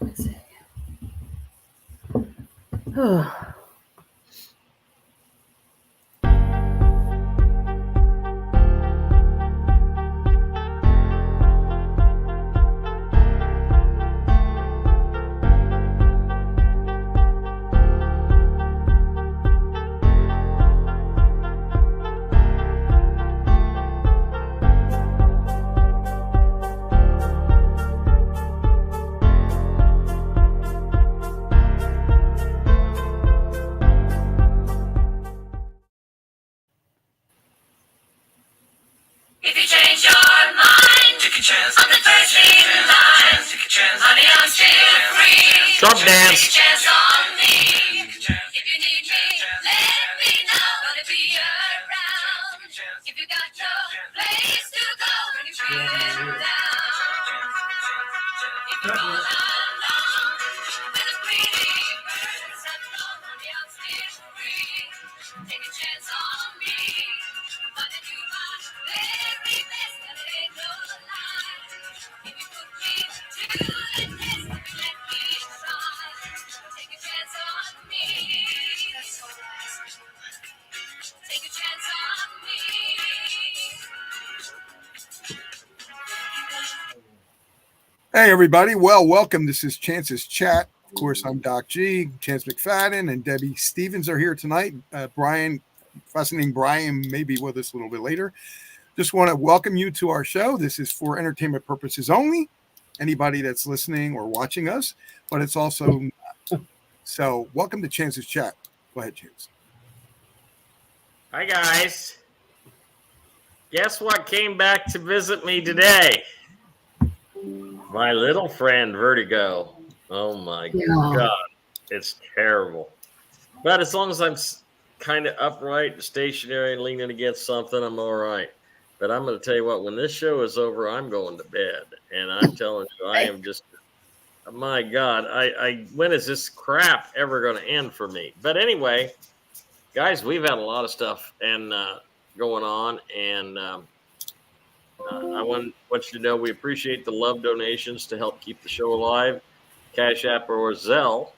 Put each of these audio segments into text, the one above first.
me see. If you change your mind, take a chance on the first in line. Take a chance, honey, I'm still free. Stop dance. Take a chance on me. If you need me, let me know. Gonna be around. If you got no place to go when you're feeling down. If you're all alone with a pretty bird, set alone, honey, I'm still free. Take a chance on me. Gonna do my very best, and it ain't no lie. If you put me to the test, let me try. Take a chance on me. Take a chance on me. Hey, everybody. Well, welcome. This is Chance's Chat. Of course, I'm Doc G. Chance McFadden and Debbie Stevens are here tonight. Fascinating Brian may be with us a little bit later. Just want to welcome you to our show. This is for entertainment purposes only. Anybody that's listening or watching us, but it's also so welcome to Chance's Chat. Go ahead, Chance. Hi, guys. Guess what came back to visit me today? My little friend, Vertigo. Oh, my God. It's terrible. But as long as I'm kind of upright, stationary, and leaning against something, I'm all right. But I'm going to tell you what, when this show is over, I'm going to bed. And I'm telling you, I am just, my God, when is this crap ever going to end for me? But anyway, guys, we've had a lot of stuff and going on. And I want you to know we appreciate the love donations to help keep the show alive. Cash App or Zelle,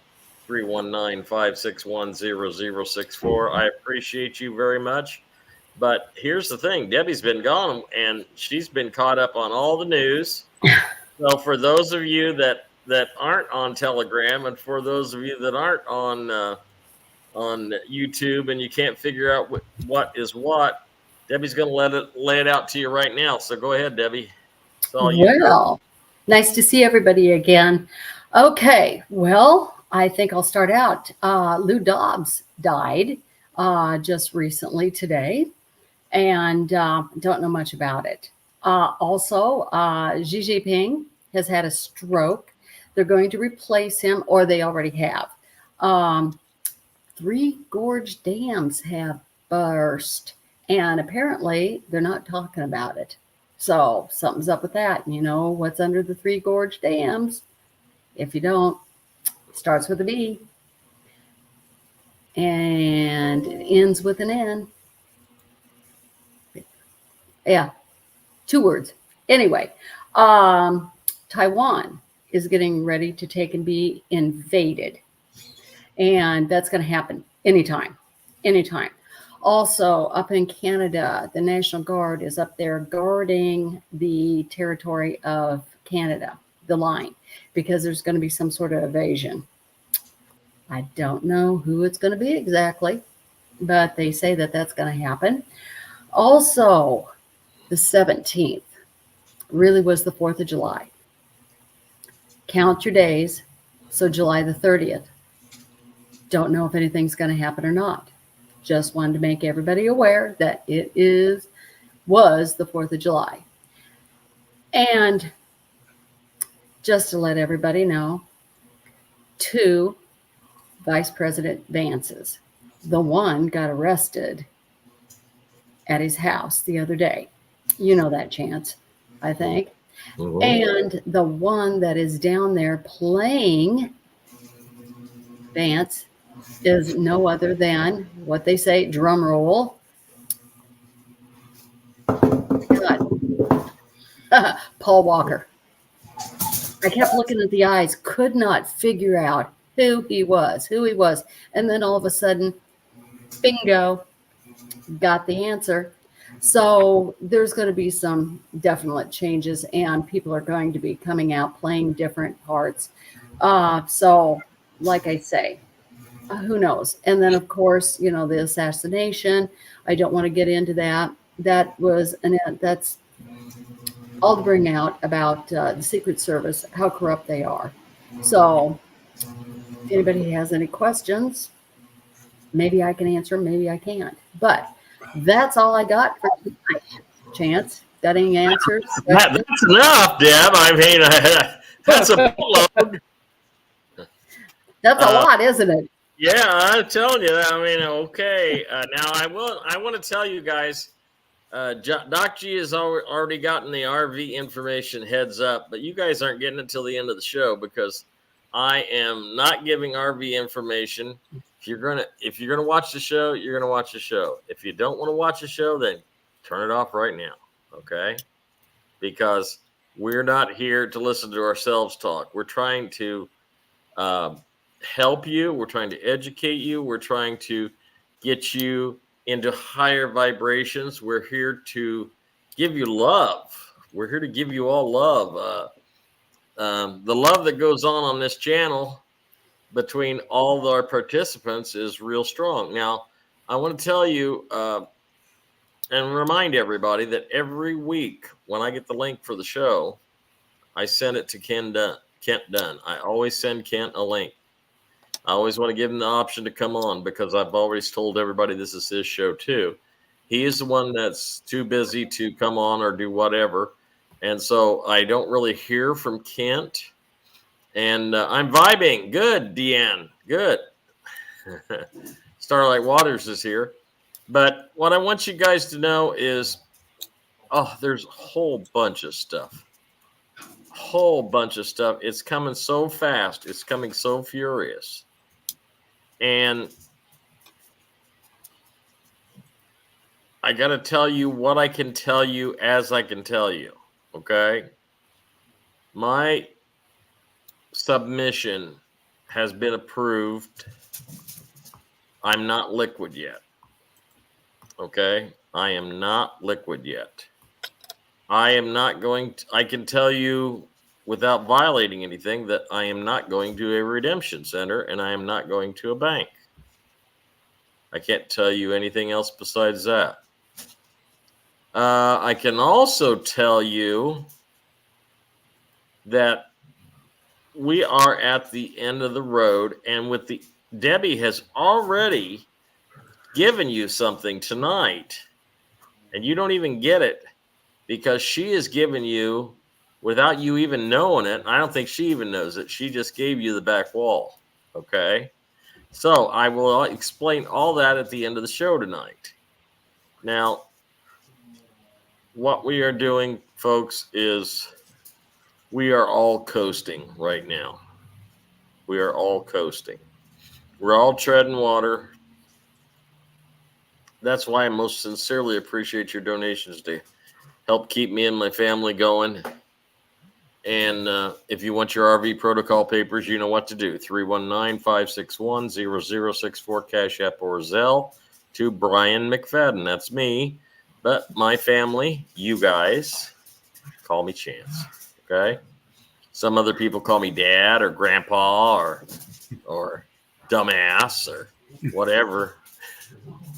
319-561-0064. I appreciate you very much. But here's the thing. Debbie's been gone, and she's been caught up on all the news. So for those of you that aren't on Telegram, and for those of you that aren't on YouTube, and you can't figure out what is what, Debbie's going to lay it out to you right now. So go ahead, Debbie. It's all you. Well, nice to see everybody again. Okay, well, I think I'll start out. Lou Dobbs died just recently today, and don't know much about it. Also, Xi Jinping has had a stroke. They're going to replace him, or they already have. 3 gorge dams have burst, and apparently they're not talking about it. So something's up with that. You know what's under the 3 gorge dams? If you don't, it starts with a B and it ends with an N. Yeah, 2 words. Anyway, Taiwan is getting ready to take and be invaded. And that's going to happen anytime. Also, up in Canada, the National Guard is up there guarding the territory of Canada, the line, because there's going to be some sort of invasion. I don't know who it's going to be exactly, but they say that that's going to happen. Also, the 17th really was the 4th of July. Count your days. So July the 30th. Don't know if anything's going to happen or not. Just wanted to make everybody aware that it was the 4th of July. And just to let everybody know, 2 Vice President Vances. The one got arrested at his house the other day. You know that, Chance, I think. Mm-hmm. And the one that is down there playing Vance is no other than what they say, drum roll. God. Paul Walker. I kept looking at the eyes, could not figure out who he was. And then all of a sudden, bingo, got the answer. So there's going to be some definite changes, and people are going to be coming out playing different parts. So, like I say, who knows? And then, of course, the assassination. I don't want to get into that. That's all to bring out about the Secret Service, how corrupt they are. So, if anybody has any questions, maybe I can answer, maybe I can't. But that's all I got for tonight. Chance, got any answers? That's enough, Deb. I mean, that's a boatload. That's a lot, isn't it? Yeah, I'm telling you that. I mean, okay. Now I want to tell you guys, Doc G has already gotten the RV information heads up, but you guys aren't getting it till the end of the show because I am not giving RV information. If you're gonna watch the show, you're gonna watch the show. If you don't want to watch the show, then turn it off right now, okay? Because we're not here to listen to ourselves talk. We're trying to help you. We're trying to educate you. We're trying to get you into higher vibrations. We're here to give you love. We're here to give you all love. The love that goes on this channel between all of our participants is real strong. Now, I want to tell you and remind everybody that every week when I get the link for the show, I send it to Kent Dunn. I always send Kent a link. I always want to give him the option to come on because I've always told everybody this is his show too. He is the one that's too busy to come on or do whatever. And so I don't really hear from Kent. And I'm vibing. Good, Deanne. Good. Starlight Waters is here. But what I want you guys to know is, there's a whole bunch of stuff. It's coming so fast. It's coming so furious. And I got to tell you what I can tell you as I can tell you, okay? My submission has been approved. I'm not liquid yet, okay? I am not liquid yet. I can tell you without violating anything that I am not going to a redemption center and I am not going to a bank. I can't tell you anything else besides that. I can also tell you that we are at the end of the road, and Debbie has already given you something tonight, and you don't even get it because she has given you without you even knowing it. I don't think she even knows it. She just gave you the back wall. Okay. So I will explain all that at the end of the show tonight. Now, what we are doing, folks, is we are all coasting right now. We are all coasting. We're all treading water. That's why I most sincerely appreciate your donations to help keep me and my family going. And if you want your RV protocol papers, you know what to do. 319-561-0064, Cash App or Zelle to Brian McFadden. That's me. But my family, you guys, call me Chance. Okay? Some other people call me Dad or Grandpa or Dumbass or whatever.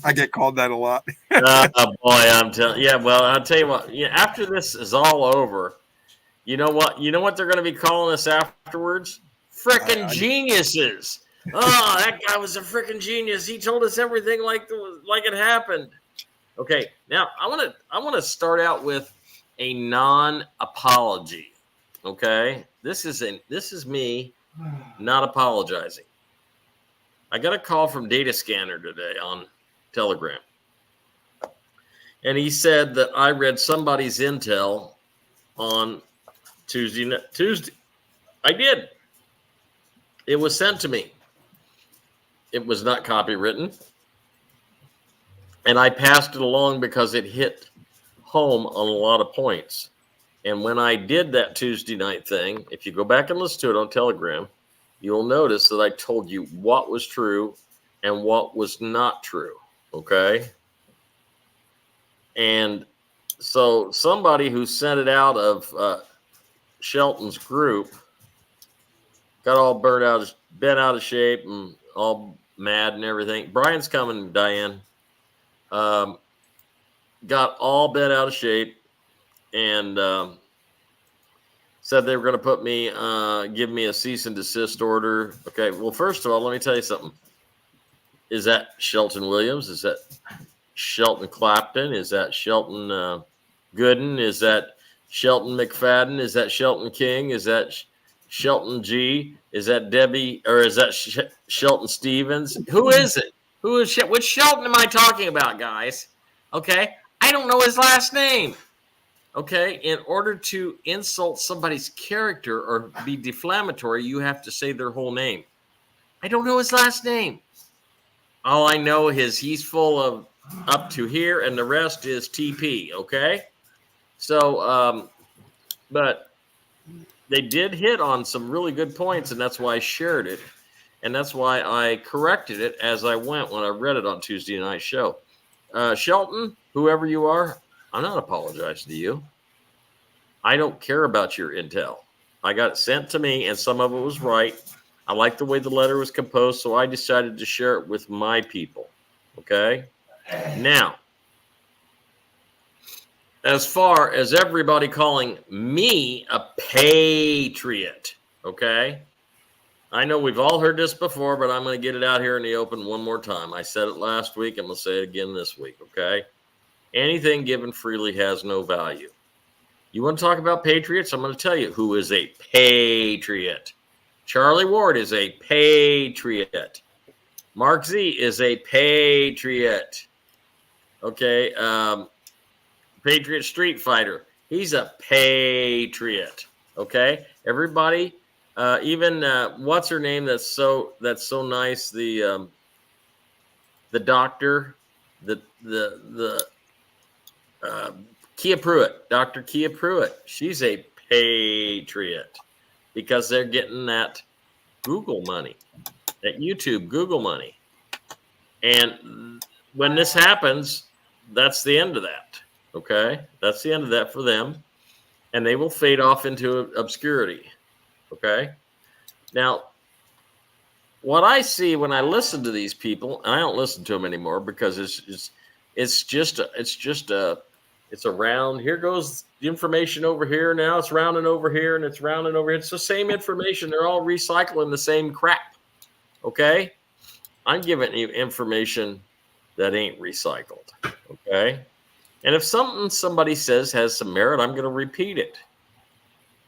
I get called that a lot. Oh, boy, I'm telling you. Yeah, well, I'll tell you what. Yeah, after this is all over, you know what? You know what they're going to be calling us afterwards? Frickin' geniuses. Oh, that guy was a frickin' genius. He told us everything like it happened. Okay, now I want to start out with a non-apology. Okay, this is me not apologizing. I got a call from Data Scanner today on Telegram, and he said that I read somebody's intel on Tuesday. I did. It was sent to me. It was not copywritten. And I passed it along because it hit home on a lot of points. And when I did that Tuesday night thing, if you go back and listen to it on Telegram, you'll notice that I told you what was true and what was not true. Okay. And so somebody who sent it out of Shelton's group got all bent out of shape and all mad and everything. Brian's coming, Diane. Got all bent out of shape and said they were going to put me, give me a cease and desist order. Okay. Well, first of all, let me tell you something. Is that Shelton Williams? Is that Shelton Clapton? Is that Shelton Gooden? Is that Shelton McFadden? Is that Shelton King? Is that Shelton G? Is that Debbie? Or is that Shelton Stevens? Who is it? Who is which Shelton am I talking about, guys? Okay. I don't know his last name. Okay. In order to insult somebody's character or be defamatory, you have to say their whole name. I don't know his last name. All I know is he's full of up to here, and the rest is TP, okay? So, but they did hit on some really good points, and that's why I shared it, and that's why I corrected it as I went when I read it on Tuesday night show. Shelton, whoever you are, I'm not apologizing to you. I don't care about your intel. I got it sent to me, and some of it was right. I like the way the letter was composed, so I decided to share it with my people, okay? Now, as far as everybody calling me a patriot, okay? I know we've all heard this before, but I'm going to get it out here in the open one more time. I said it last week, and we'll say it again this week, okay? Anything given freely has no value. You want to talk about patriots? I'm going to tell you who is a patriot. Charlie Ward is a patriot. Mark Z is a patriot. Okay. Patriot Street Fighter. He's a patriot. Okay. Everybody, even what's her name? That's so nice. The doctor, the Kia Pruitt, Dr. Kia Pruitt. She's a patriot. Because they're getting that Google money, that YouTube Google money. And when this happens, that's the end of that, okay? That's the end of that for them. And they will fade off into obscurity, okay? Now, what I see when I listen to these people, and I don't listen to them anymore because it's around. Here goes the information over here. Now it's rounding over here and it's rounding over here. It's the same information. They're all recycling the same crap. Okay. I'm giving you information that ain't recycled. Okay. And if something somebody says has some merit, I'm going to repeat it.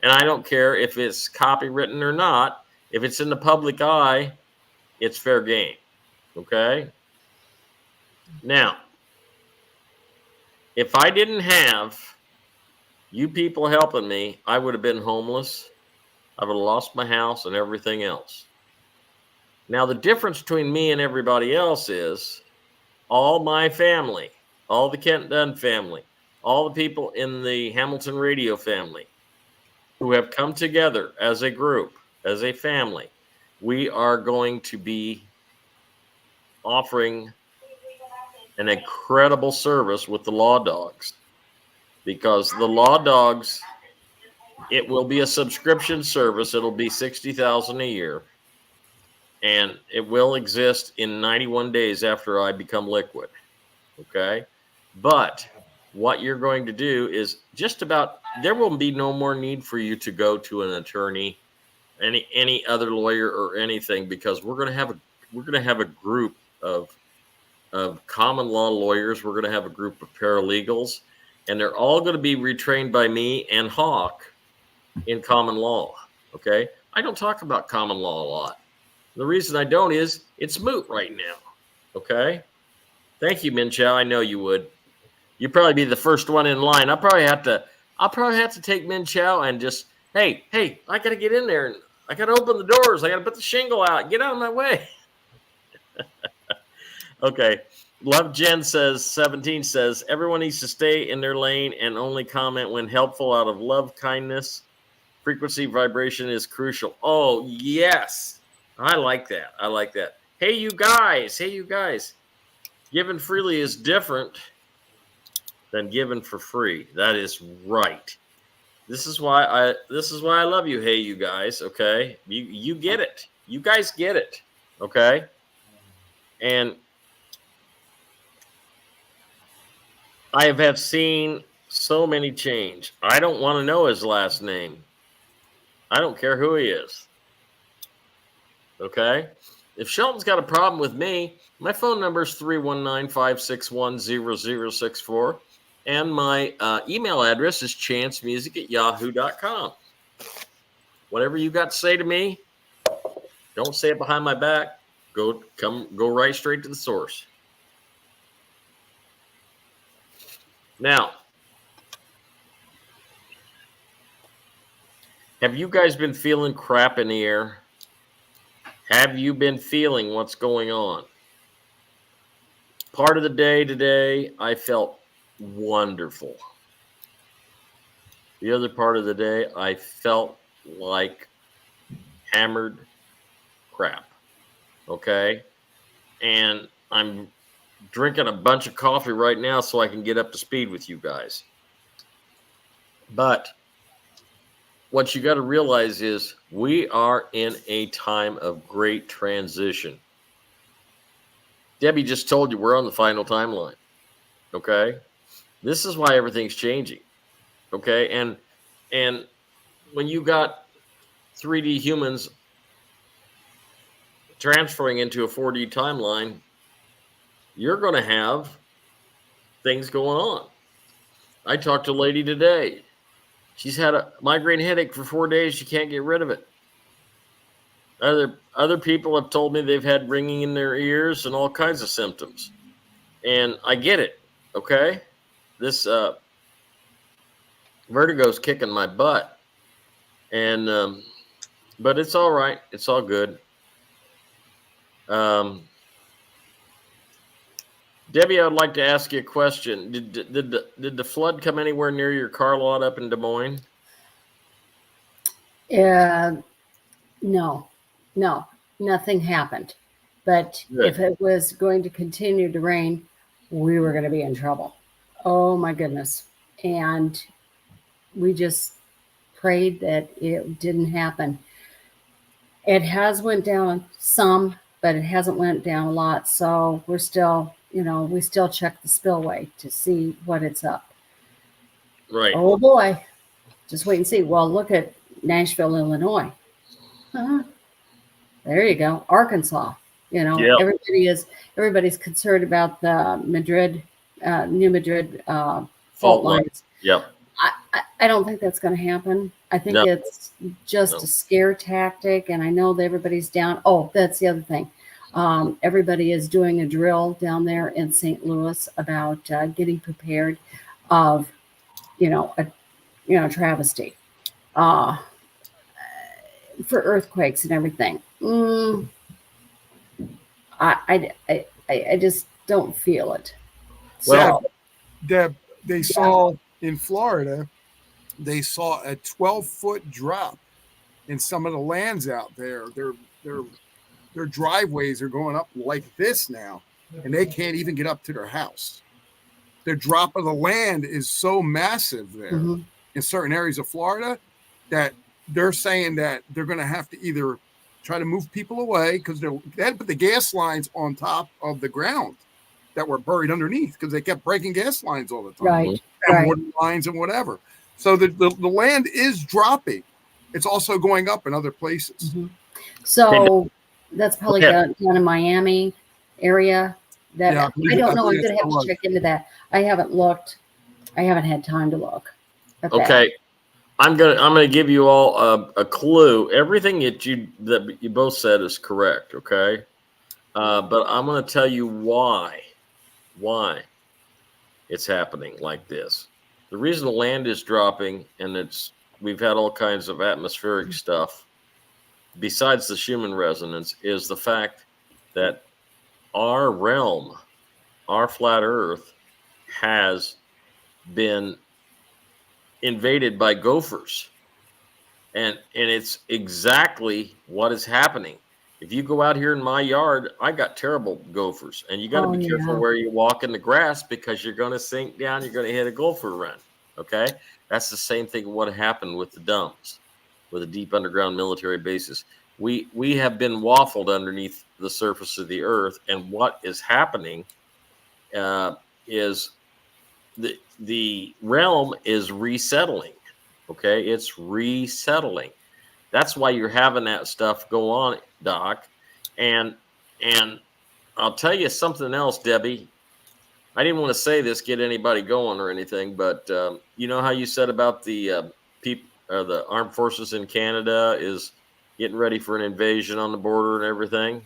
And I don't care if it's copywritten or not. If it's in the public eye, it's fair game. Okay. Now, if I didn't have you people helping me, I would have been homeless. I would have lost my house and everything else. Now, the difference between me and everybody else is all my family, all the Kent Dunn family, all the people in the Hamilton Radio family who have come together as a group, as a family, we are going to be offering an incredible service with the Law Dogs, because the Law Dogs, it will be a subscription service. It'll be $60,000 a year, and it will exist in 91 days after I become liquid. Okay, but what you're going to do is just about, there will be no more need for you to go to an attorney, any other lawyer or anything, because we're going to have a group of common law lawyers. We're going to have a group of paralegals, and they're all going to be retrained by me and Hawk in common law. Okay. I don't talk about common law a lot. The reason I don't is it's moot right now. Okay. Thank you, Min Chow. I know you would. You'd probably be the first one in line. I'll probably have to take Min Chow and just, hey, I got to get in there and I got to open the doors. I got to put the shingle out. Get out of my way. Okay. Love Jen says 17 says everyone needs to stay in their lane and only comment when helpful out of love, kindness. Frequency vibration is crucial. Oh, yes. I like that. I like that. Hey, you guys. Hey, you guys. Giving freely is different than given for free. That is right. This is why I love you. Hey, you guys. Okay. You get it. You guys get it. Okay. And I have seen so many change. I don't want to know his last name. I don't care who he is. Okay? If Shelton's got a problem with me, my phone number is 319-561-0064. And my email address is chancemusic@yahoo.com. Whatever you got to say to me, don't say it behind my back. Go right straight to the source. Now, have you guys been feeling crap in the air? Have you been feeling what's going on? Part of the day today, I felt wonderful. The other part of the day, I felt like hammered crap. Okay? And I'm drinking a bunch of coffee right now so I can get up to speed with you guys. But what you got to realize is we are in a time of great transition. Debbie just told you we're on the final timeline. Okay? This is why everything's changing. Okay? And when you got 3D humans transferring into a 4D timeline, you're going to have things going on. I talked to a lady today. She's had a migraine headache for 4 days. She can't get rid of it. Other people have told me they've had ringing in their ears and all kinds of symptoms. And I get it, okay? This vertigo's kicking my butt. And but it's all right. It's all good. Debbie, I'd like to ask you a question. Did the flood come anywhere near your car lot up in Des Moines? No, nothing happened. But Good. if it was going to continue to rain, we were going to be in trouble. Oh my goodness. And we just prayed that it didn't happen. It has went down some, but it hasn't went down a lot. So we're still, we still check the spillway to see what it's up. Right. Oh boy. Just wait and see. Well, look at Nashville, Illinois. There you go. Arkansas. Yep. Everybody's concerned about the New Madrid fault lines. Yep. I don't think that's going to happen. I think it's just a scare tactic, and I know that everybody's down. Oh, that's the other thing. Everybody is doing a drill down there in St. Louis about getting prepared of, a travesty for earthquakes and everything. I just don't feel it. Well, Deb, they saw in Florida, they saw a 12-foot drop in some of the lands out there. Their driveways are going up like this now, and they can't even get up to their house. The drop of the land is so massive there in certain areas of Florida that they're saying that they're going to have to either try to move people away because they had to put the gas lines on top of the ground that were buried underneath because they kept breaking gas lines all the time. Right. And water lines and whatever. So the land is dropping. It's also going up in other places. So that's probably down in Miami area. I don't know. I'm going to have to check into that. I haven't looked. I haven't had time to look. Okay. I'm gonna give you all a clue. Everything that you both said is correct. Okay. But I'm going to tell you why it's happening like this. The reason the land is dropping, and we've had all kinds of atmospheric stuff besides the Schumann resonance, is the fact that our realm, our flat Earth has been invaded by gophers. And it's exactly what is happening. If you go out here in my yard, I got terrible gophers, and you got to Oh, be careful yeah. where you walk in the grass because you're going to sink down. You're going to hit a gopher run. Okay, that's the same thing. What happened with the dumps, with the deep underground military bases? We have been waffled underneath the surface of the earth, and what is happening is the realm is resettling. Okay, it's resettling. That's why you're having that stuff go on, Doc. And I'll tell you something else, Debbie. I didn't want to say this, get anybody going or anything, but you know how you said about the the armed forces in Canada is getting ready for an invasion on the border and everything.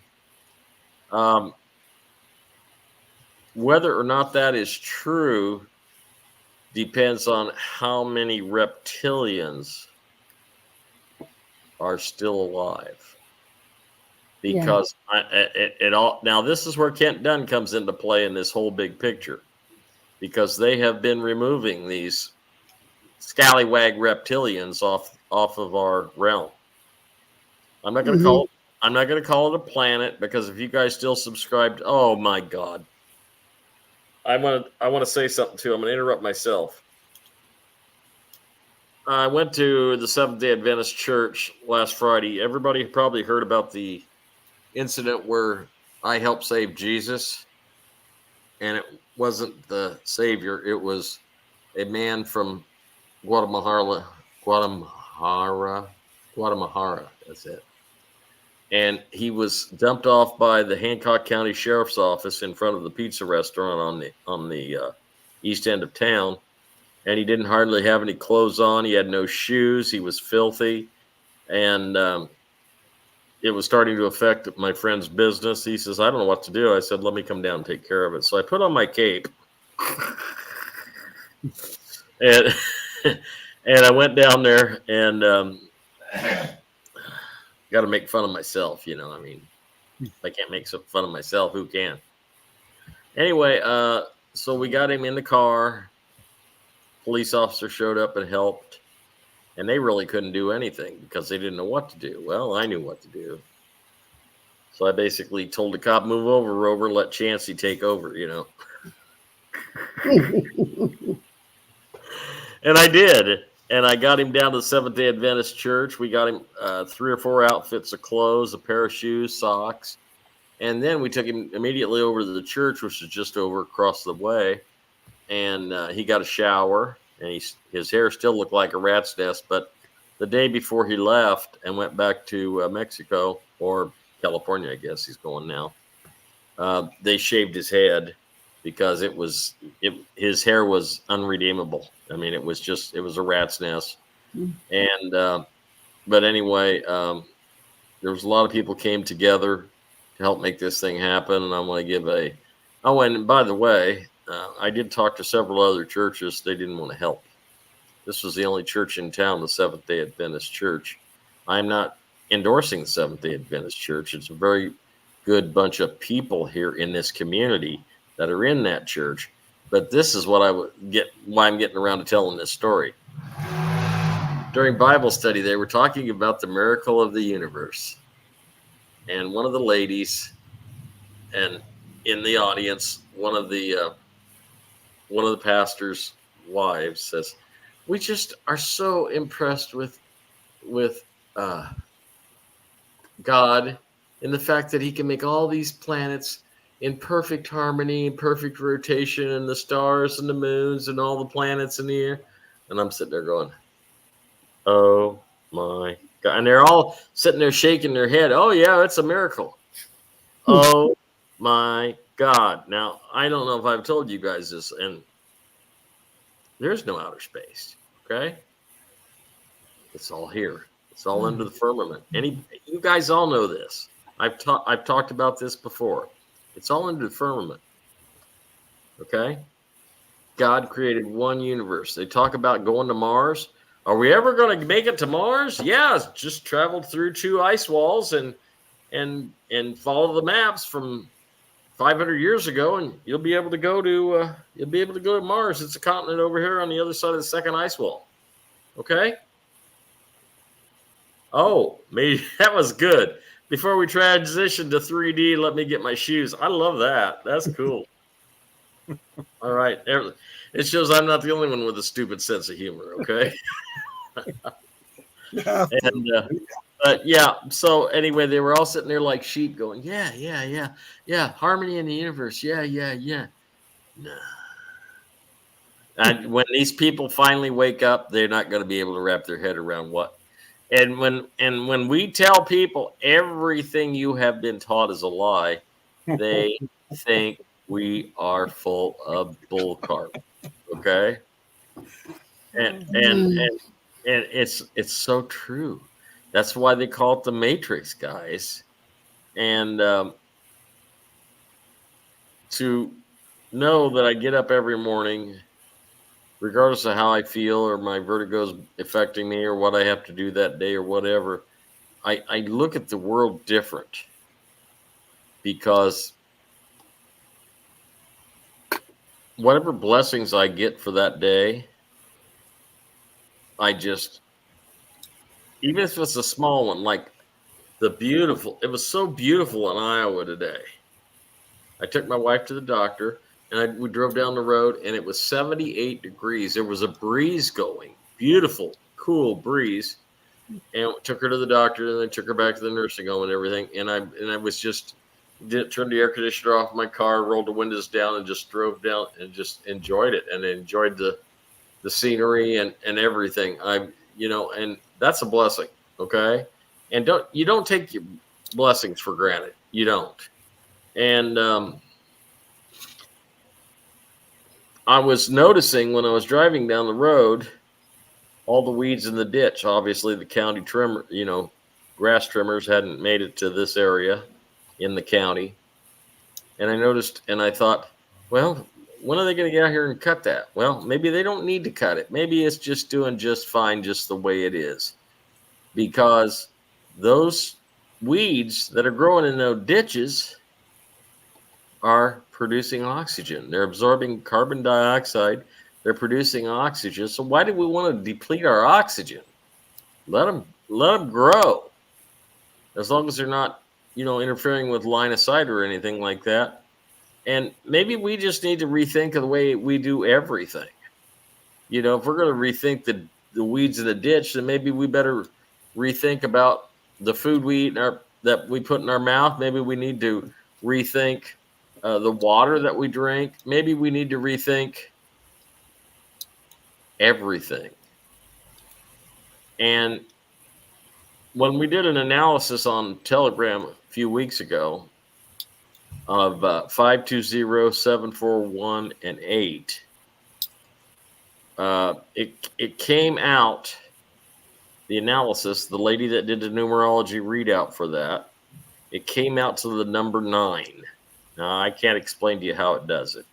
Whether or not that is true depends on how many reptilians are still alive. Because it all now, this is where Kent Dunn comes into play in this whole big picture, because they have been removing these scallywag reptilians off of our realm. I'm not going to call it. I'm not going to call it a planet, because if you guys still subscribe, oh my God, I want to say something too. I'm going to interrupt myself. I went to the Seventh-day Adventist Church last Friday. Everybody probably heard about the incident where I helped save Jesus, and it wasn't the Savior. It was a man from Guadalajara. That's it. And he was dumped off by the Hancock County Sheriff's Office in front of the pizza restaurant on the east end of town. And he didn't hardly have any clothes on. He had no shoes. He was filthy, and it was starting to affect my friend's business. He says, I don't know what to do. I said, let me come down and take care of it. So I put on my cape and and I went down there, and got to make fun of myself. You know, I mean, if I can't make fun of myself, who can? Anyway, so we got him in the car. Police officer showed up and helped. And they really couldn't do anything because they didn't know what to do. Well, I knew what to do. So I basically told the cop, move over, Rover, let Chancey take over, you know. And I did. And I got him down to the Seventh-day Adventist Church. We got him 3 or 4 outfits of clothes, a pair of shoes, socks. And then we took him immediately over to the church, which is just over across the way. And he got a shower. And his hair still looked like a rat's nest. But the day before he left and went back to Mexico, or California, I guess he's going now, they shaved his head because his hair was unredeemable. I mean, it was a rat's nest. And but anyway, there was a lot of people came together to help make this thing happen. And I want to give and by the way, I did talk to several other churches. They didn't want to help. This was the only church in town, the Seventh-day Adventist Church. I'm not endorsing the Seventh-day Adventist Church. It's a very good bunch of people here in this community that are in that church. But this is what why I'm getting around to telling this story. During Bible study, they were talking about the miracle of the universe. And one of the ladies, and in the audience, one of the pastor's wives says, we just are so impressed with God in the fact that he can make all these planets in perfect harmony, perfect rotation, and the stars and the moons and all the planets in the air. And I'm sitting there going, oh my God. And they're all sitting there shaking their head. Oh yeah, it's a miracle. Oh my God. Now, I don't know if I've told you guys this, and there's no outer space, okay? It's all here. It's all under the firmament. You guys all know this. I've talked about this before. It's all under the firmament, okay? God created one universe. They talk about going to Mars. Are we ever going to make it to Mars? Yeah, just travel through 2 ice walls and follow the maps from 500 years ago, and you'll be able to go to Mars. It's a continent over here on the other side of the second ice wall. Okay. Oh, maybe that was good. Before we transition to 3D, let me get my shoes. I love that. That's cool. All right. It shows I'm not the only one with a stupid sense of humor. Okay. And but yeah. So anyway, they were all sitting there like sheep, going, yeah. Harmony in the universe. Yeah. No. And when these people finally wake up, they're not going to be able to wrap their head around what. And when we tell people everything you have been taught is a lie, they think we are full of bull carp. Okay, and it's so true. That's why they call it the Matrix, guys. And to know that I get up every morning, regardless of how I feel or my vertigo's affecting me or what I have to do that day or whatever, I look at the world different, because whatever blessings I get for that day, even if it's a small one, like it was so beautiful in Iowa today. I took my wife to the doctor, and we drove down the road, and it was 78 degrees. There was a breeze going, beautiful, cool breeze, and took her to the doctor, and then took her back to the nursing home and everything. And I was just turned the air conditioner off in my car, rolled the windows down, and just drove down and just enjoyed it, and enjoyed the scenery and everything. And that's a blessing, okay? And you don't take your blessings for granted. You don't. And I was noticing when I was driving down the road, all the weeds in the ditch. Obviously, the county trimmer, grass trimmers hadn't made it to this area in the county. And I noticed, and I thought, well, when are they going to get out here and cut that? Well, maybe they don't need to cut it. Maybe it's just doing just fine just the way it is. Because those weeds that are growing in those ditches are producing oxygen. They're absorbing carbon dioxide. They're producing oxygen. So why do we want to deplete our oxygen? Let them grow. As long as they're not, interfering with line of sight or anything like that. And maybe we just need to rethink of the way we do everything. If we're going to rethink the weeds in the ditch, then maybe we better rethink about the food we eat that we put in our mouth. Maybe we need to rethink the water that we drink. Maybe we need to rethink everything. And when we did an analysis on Telegram a few weeks ago of 520-741 and 8, it came out, the analysis, the lady that did the numerology readout for that, it came out to the number 9. Now, I can't explain to you how it does it,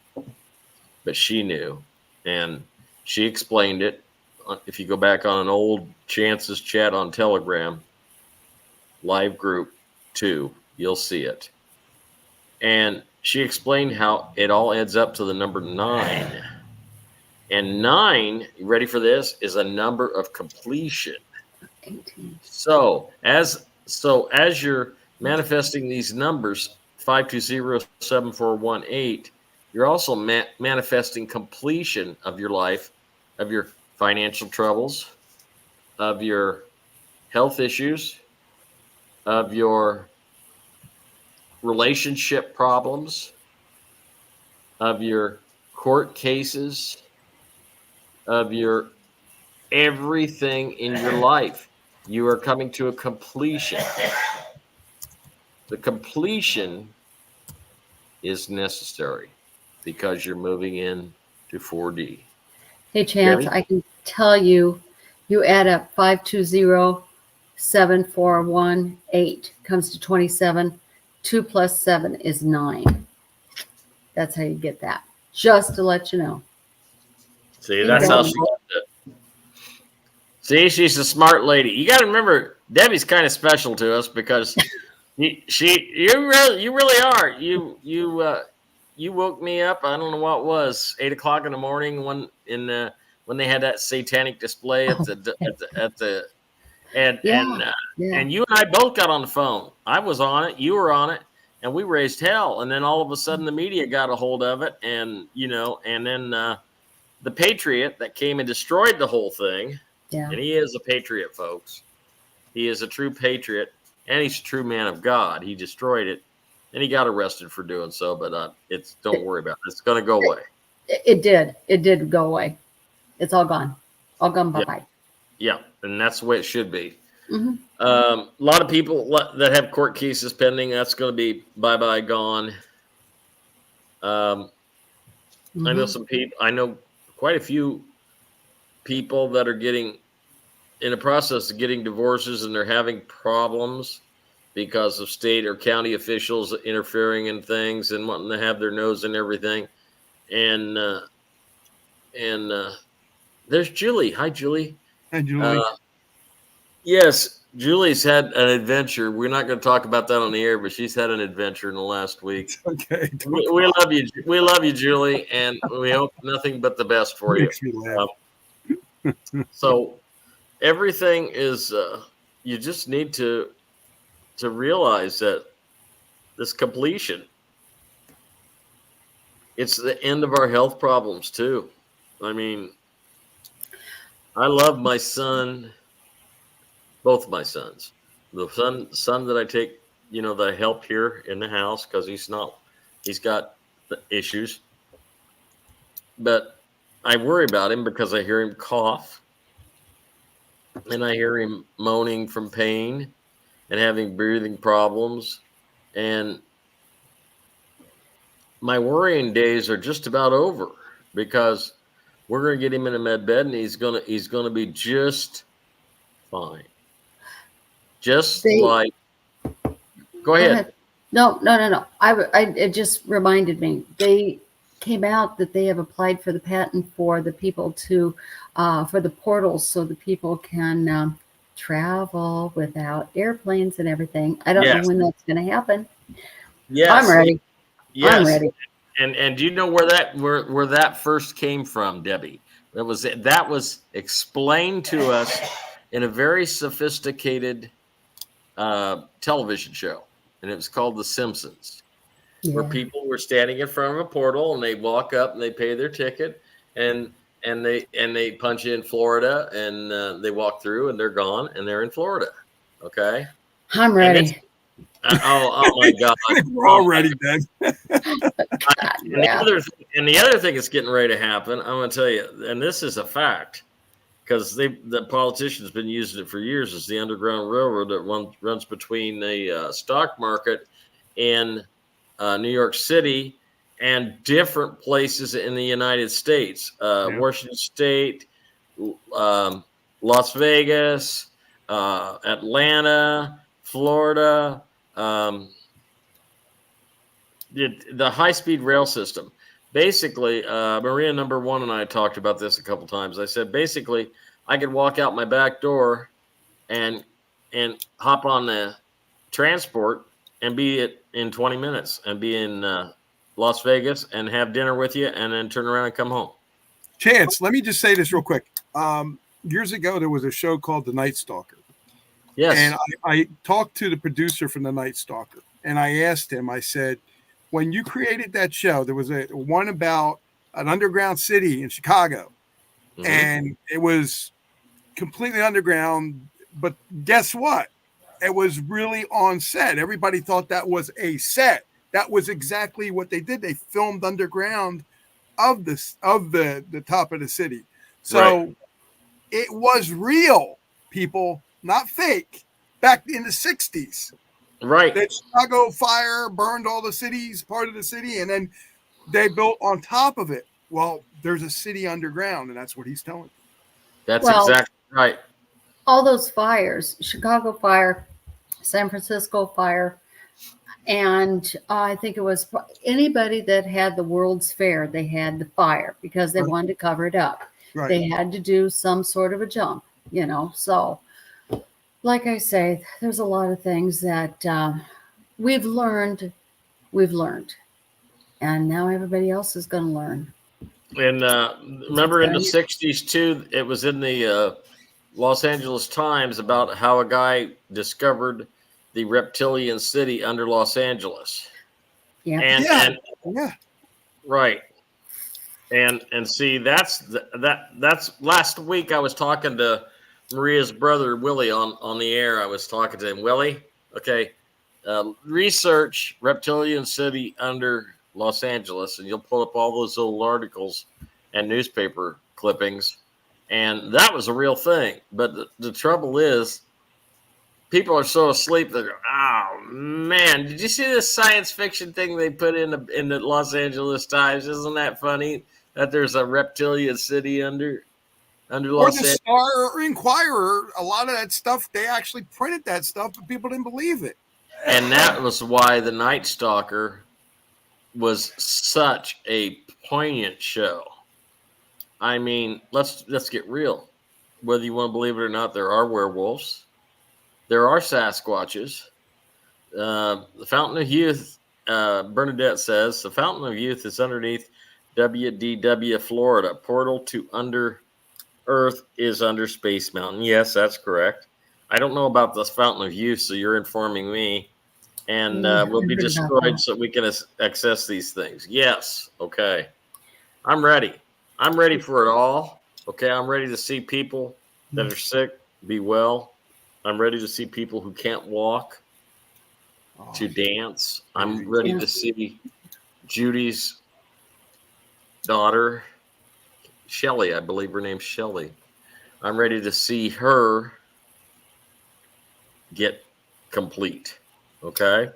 but she knew, and she explained it. If you go back on an old Chance's chat on Telegram, live group 2, you'll see it. And she explained how it all adds up to the number 9. And 9, you ready for this, is a number of completion. 18. So as you're manifesting these numbers, 520-7418, you're also manifesting completion of your life, of your financial troubles, of your health issues, of your relationship problems, of your court cases, of your everything in your life. You are coming to a completion. The completion is necessary because you're moving in to 4D. Hey, Chance, Debbie? I can tell you add up 520-741-8 comes to 27. 2 plus 7 is 9. That's how you get that. Just to let you know. See, that's how she does it. See, she's a smart lady. You got to remember, Debbie's kind of special to us because You really are. You woke me up. I don't know what it was, 8 o'clock in the morning when they had that satanic display at the Yeah. Yeah. and you and I both got on the phone. I was on it, you were on it, and we raised hell. And then all of a sudden the media got a hold of it, and then the patriot that came and destroyed the whole thing. Yeah. And he is a patriot, folks. He is a true patriot, and he's a true man of God. He destroyed it, and he got arrested for doing so. But don't worry about it. It's going to go away. It did. It did go away. It's all gone. All gone bye-bye. Yeah, and that's the way it should be. Mm-hmm. A lot of people that have court cases pending, that's going to be bye-bye, gone. I know some people. I know quite a few people that are getting in the process of getting divorces, and they're having problems because of state or county officials interfering in things and wanting to have their nose in everything. And there's Julie. Hi, Julie. Hi, Julie. Yes, Julie's had an adventure. We're not going to talk about that on the air, but she's had an adventure in the last week. Okay. We love you. We love you, Julie, and we hope nothing but the best for you. Makes me laugh. So everything is. You just need to realize that this completion. It's the end of our health problems too. I mean, I love my son. Both my sons. The son that I take, that I help here in the house because he's got the issues. But I worry about him because I hear him cough, and I hear him moaning from pain and having breathing problems. And my worrying days are just about over because we're going to get him in a med bed, and he's going to be just fine. Go ahead. No. It just reminded me. They came out that they have applied for the patent for the people for the portals, so the people can travel without airplanes and everything. I don't know when that's going to happen. Yes, I'm ready. Yes. I'm ready. And do you know where that first came from, Debbie? That was explained to us in a very sophisticated television show, and it was called The Simpsons, where people were standing in front of a portal, and they walk up and they pay their ticket, and they punch in Florida, and they walk through, and they're gone, and they're in Florida. Okay, I'm ready. Oh my God, we're all ready, Ben. And the other thing that's getting ready to happen, I'm going to tell you, and this is a fact. Because the politicians been using it for years, is the Underground Railroad that runs between the stock market in New York City and different places in the United States, Washington State, Las Vegas, Atlanta, Florida, the high-speed rail system. Basically, Maria number one and I talked about this a couple times. I said, basically, I could walk out my back door and hop on the transport and be in 20 minutes and be in Las Vegas and have dinner with you and then turn around and come home. Chance, let me just say this real quick. Years ago, there was a show called The Night Stalker. Yes. And I talked to the producer from The Night Stalker, and I asked him, I said, when you created that show, there was one about an underground city in Chicago, and it was completely underground. But guess what? It was really on set. Everybody thought that was a set. That was exactly what they did. They filmed underground of the top of the city. So it was real, people, not fake, back in the 60s. Right. The Chicago fire burned all the cities, part of the city, and then they built on top of it. Well, there's a city underground, and that's what he's telling you. That's exactly right. All those fires, Chicago fire, San Francisco fire, and I think it was anybody that had the World's Fair, they had the fire because they wanted to cover it up. Right. They had to do some sort of a jump, so like I say, there's a lot of things that we've learned, and now everybody else is going to learn. And remember in the 60s, too, it was in the Los Angeles Times about how a guy discovered the reptilian city under Los Angeles. Yeah. And Yeah. right. And see, that's last week I was talking to Maria's brother, Willie, on the air. I was talking to him. Willie, okay, research reptilian city under Los Angeles, and you'll pull up all those old articles and newspaper clippings. And that was a real thing. But the trouble is, people are so asleep that, oh man, did you see this science fiction thing they put in the Los Angeles Times? Isn't that funny that there's a reptilian city under Or Los the Angeles? Star or Inquirer, a lot of that stuff, they actually printed that stuff, but people didn't believe it. And that was why The Night Stalker was such a poignant show. I mean, let's get real. Whether you want to believe it or not, there are werewolves. There are Sasquatches. The Fountain of Youth, Bernadette says, the Fountain of Youth is underneath WDW, Florida. Portal to under Earth is under Space Mountain. Yes, that's correct. I don't know about the Fountain of Youth, so you're informing me. And we'll be destroyed so we can access these things. Yes. Okay. I'm ready. I'm ready for it all. Okay. I'm ready to see people that are sick be well. I'm ready to see people who can't walk to dance. I'm ready to see Judy's daughter, Shelly. I believe her name's Shelly. I'm ready to see her get complete. Okay.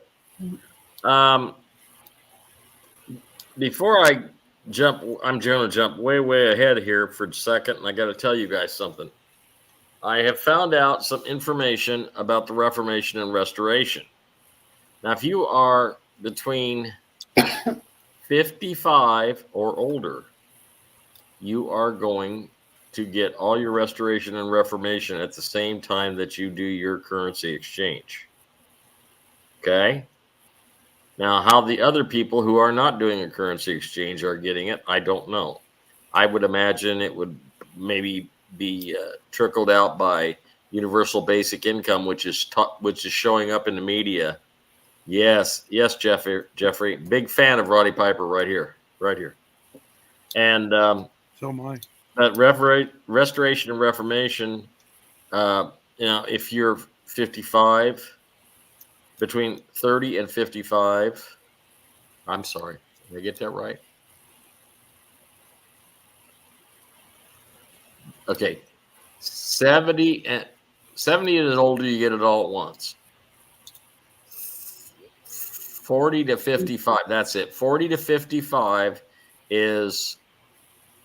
Before I jump, I'm going to jump way ahead here for a second, and I got to tell you guys something. I have found out some information about the Reformation and Restoration. Now, if you are between 55 or older, you are going to get all your Restoration and Reformation at the same time that you do your currency exchange. Okay? Now, how the other people who are not doing a currency exchange are getting it, I don't know. I would imagine it would maybe be trickled out by universal basic income, which is showing up in the media. Yes, Jeffrey, big fan of Roddy Piper right here. And so am I. That Restoration and Reformation, if you're 55, between 30 and 55, I'm sorry, did I get that right? Okay, 70 and older, you get it all at once. 40 to 55, that's it. 40 to 55 is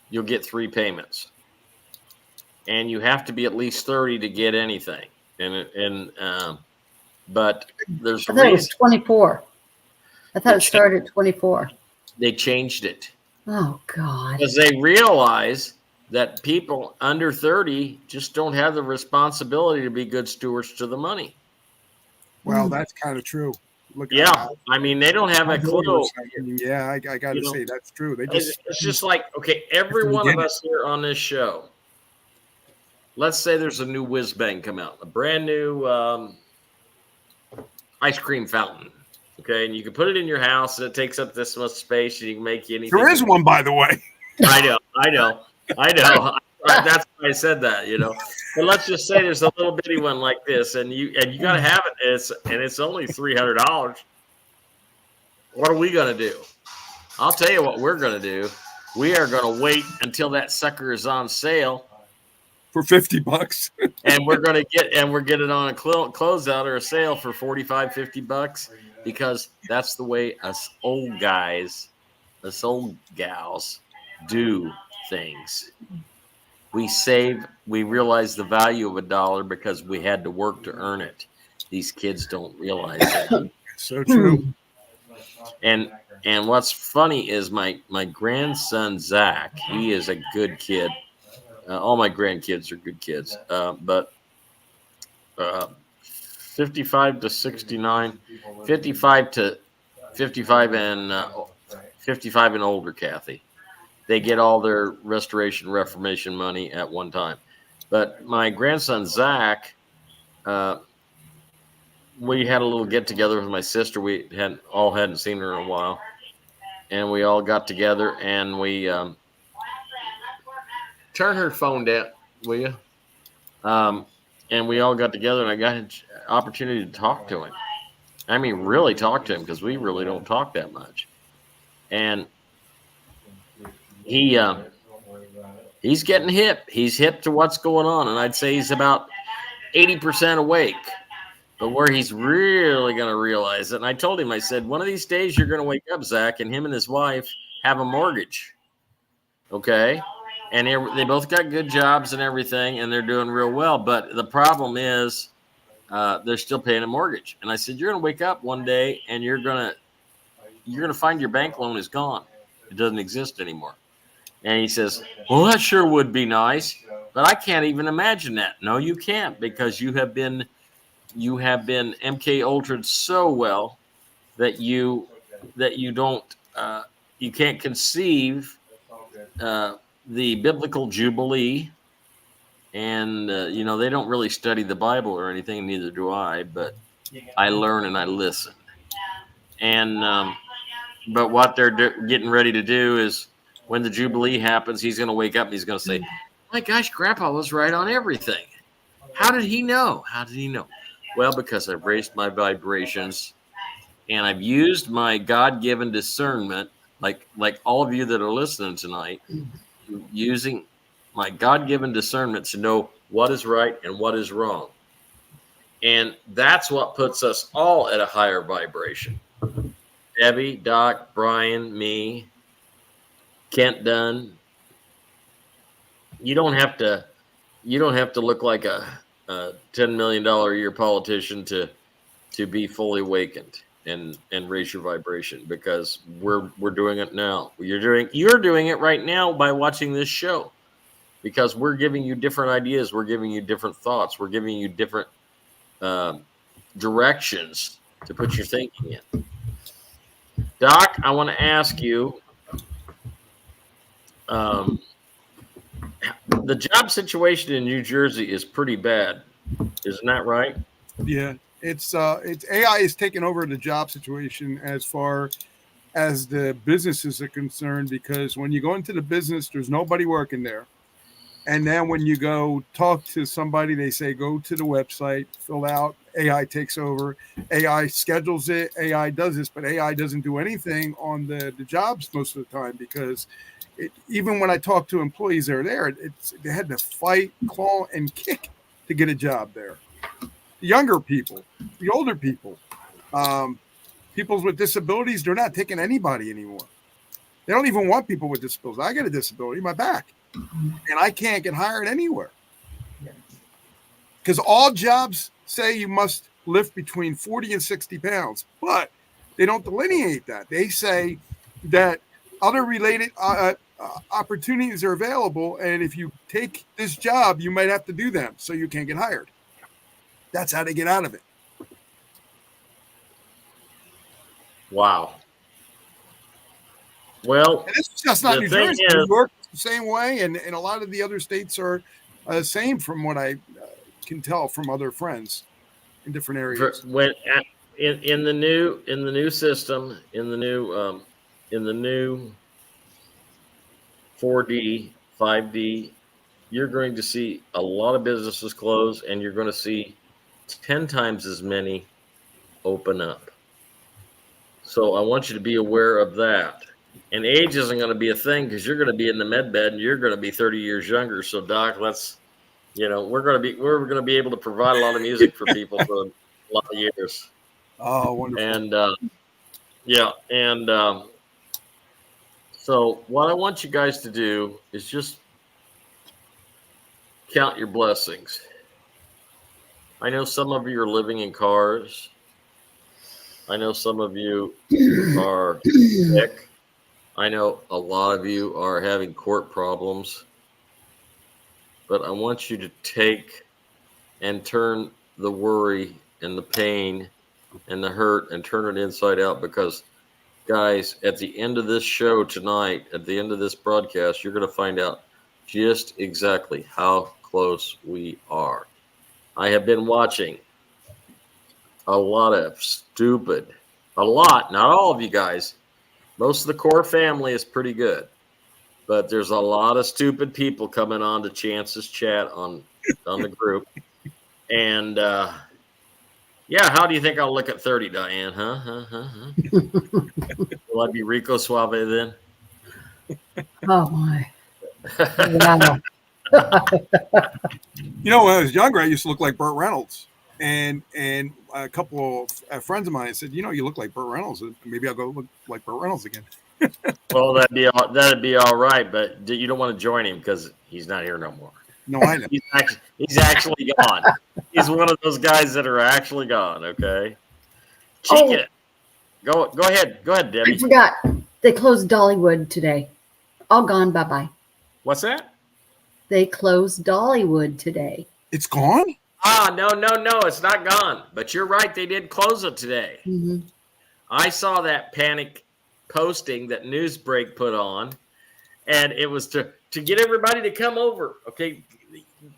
you'll get 3 payments, and you have to be at least 30 to get anything. But there's a I thought it was reason 24. I thought it started at 24. they changed it. Oh, God. Because they realize that people under 30 just don't have the responsibility to be good stewards to the money. Well, that's kind of true. Look, I mean, they don't have a clue. Yeah, I got to say that's true. It's just like, okay, every one of us here on this show, let's say there's a new whiz bang come out, a brand new ice cream fountain. Okay, and you can put it in your house, and it takes up this much space, and you can make anything. There is one, by the way. I know. That's why I said that, But let's just say there's a little bitty one like this, and you got to have it. And it's only $300. What are we gonna do? I'll tell you what we're gonna do. We are gonna wait until that sucker is on sale for $50, and we're getting on a closeout or a sale for $45, $50, because that's the way us old guys, us old gals do things. We realize the value of $1 because we had to work to earn it. These kids don't realize that. So true. And what's funny is my grandson Zach, he is a good kid. All my grandkids are good kids, but 55 to 69, 55 to 55 and 55 and older, Kathy. They get all their restoration reformation money at one time. But my grandson, Zach, we had a little get together with my sister. We hadn't seen her in a while. And we all got together and we turn her phone down, will you? And we all got together and I got an opportunity to talk to him. I mean, really talk to him because we really don't talk that much. And he's getting hip. He's hip to what's going on. And I'd say he's about 80% awake. But where he's really going to realize it, and I told him, I said, one of these days you're going to wake up, Zach, and him and his wife have a mortgage. Okay? And they both got good jobs and everything, and they're doing real well. But the problem is they're still paying a mortgage. And I said, you're going to wake up one day, and you're going to find your bank loan is gone. It doesn't exist anymore. And he says, well, that sure would be nice. But I can't even imagine that. No, you can't, because you have been MK Ultra'd so well that you don't you can't conceive the biblical jubilee, and they don't really study the Bible or anything. Neither do I, but I learn and I listen. And but what they're getting ready to do is when the jubilee happens, he's going to wake up and he's going to say, "My gosh, Grandpa was right on everything. How did he know? How did he know?" Well, because I've raised my vibrations and I've used my God-given discernment, like all of you that are listening tonight, using my God-given discernment to know what is right and what is wrong. And that's what puts us all at a higher vibration. Debbie, Doc, Brian, me, Kent Dunn. You don't have to look like a $10 million a year politician to be fully awakened and raise your vibration, because we're doing it now. You're doing it right now by watching this show, because we're giving you different ideas, we're giving you different thoughts, we're giving you different directions to put your thinking in. Doc, I want to ask you, the job situation in New Jersey is pretty bad, isn't that right? Yeah, it's AI is taking over the job situation as far as the businesses are concerned, because when you go into the business, there's nobody working there. And then when you go talk to somebody, they say, go to the website, fill out, AI takes over, AI schedules it, AI does this, but AI doesn't do anything on the jobs most of the time, because even when I talk to employees that are there, they had to fight, claw, and kick to get a job there. The younger people, the older people, people with disabilities, they're not taking anybody anymore. They don't even want people with disabilities. I got a disability, my back, and I can't get hired anywhere. Because all jobs say you must lift between 40 and 60 pounds, but they don't delineate that. They say that other related opportunities are available, and if you take this job, you might have to do them, so you can't get hired. That's how they get out of it. Wow. Well, and it's just not New Jersey. New York is the same way, and a lot of the other states are the same, from what I can tell from other friends in different areas. When in the new system, in the new 4D, 5D, you're going to see a lot of businesses close, and you're going to see 10 times as many open up. So I want you to be aware of that. And age isn't going to be a thing, because you're going to be in the med bed and you're going to be 30 years younger. So Doc, we're going to be able to provide a lot of music for people for a lot of years. Oh, wonderful. And so what I want you guys to do is just count your blessings. I know some of you are living in cars. I know some of you are sick. I know a lot of you are having court problems. But I want you to take and turn the worry and the pain and the hurt and turn it inside out, because guys, at the end of this show tonight, at the end of this broadcast, you're going to find out just exactly how close we are. I have been watching a lot of stupid, not all of you guys. Most of the core family is pretty good, but there's a lot of stupid people coming on to Chance's chat on the group. And yeah, how do you think I'll look at 30, Diane? Huh? Will I be Rico Suave then? Oh my! Wow. You know, when I was younger, I used to look like Burt Reynolds, and a couple of friends of mine said, "You know, you look like Burt Reynolds. Maybe I'll go look like Burt Reynolds again." Well, that'd be all right, but you don't want to join him because he's not here no more. No, I know. He's actually gone. He's one of those guys that are actually gone. Okay. Oh. Go ahead, Debbie. I forgot. They closed Dollywood today. All gone. Bye bye. What's that? They closed Dollywood today. It's gone? No, it's not gone. But you're right, they did close it today. Mm-hmm. I saw that panic posting that Newsbreak put on, and it was to get everybody to come over. Okay,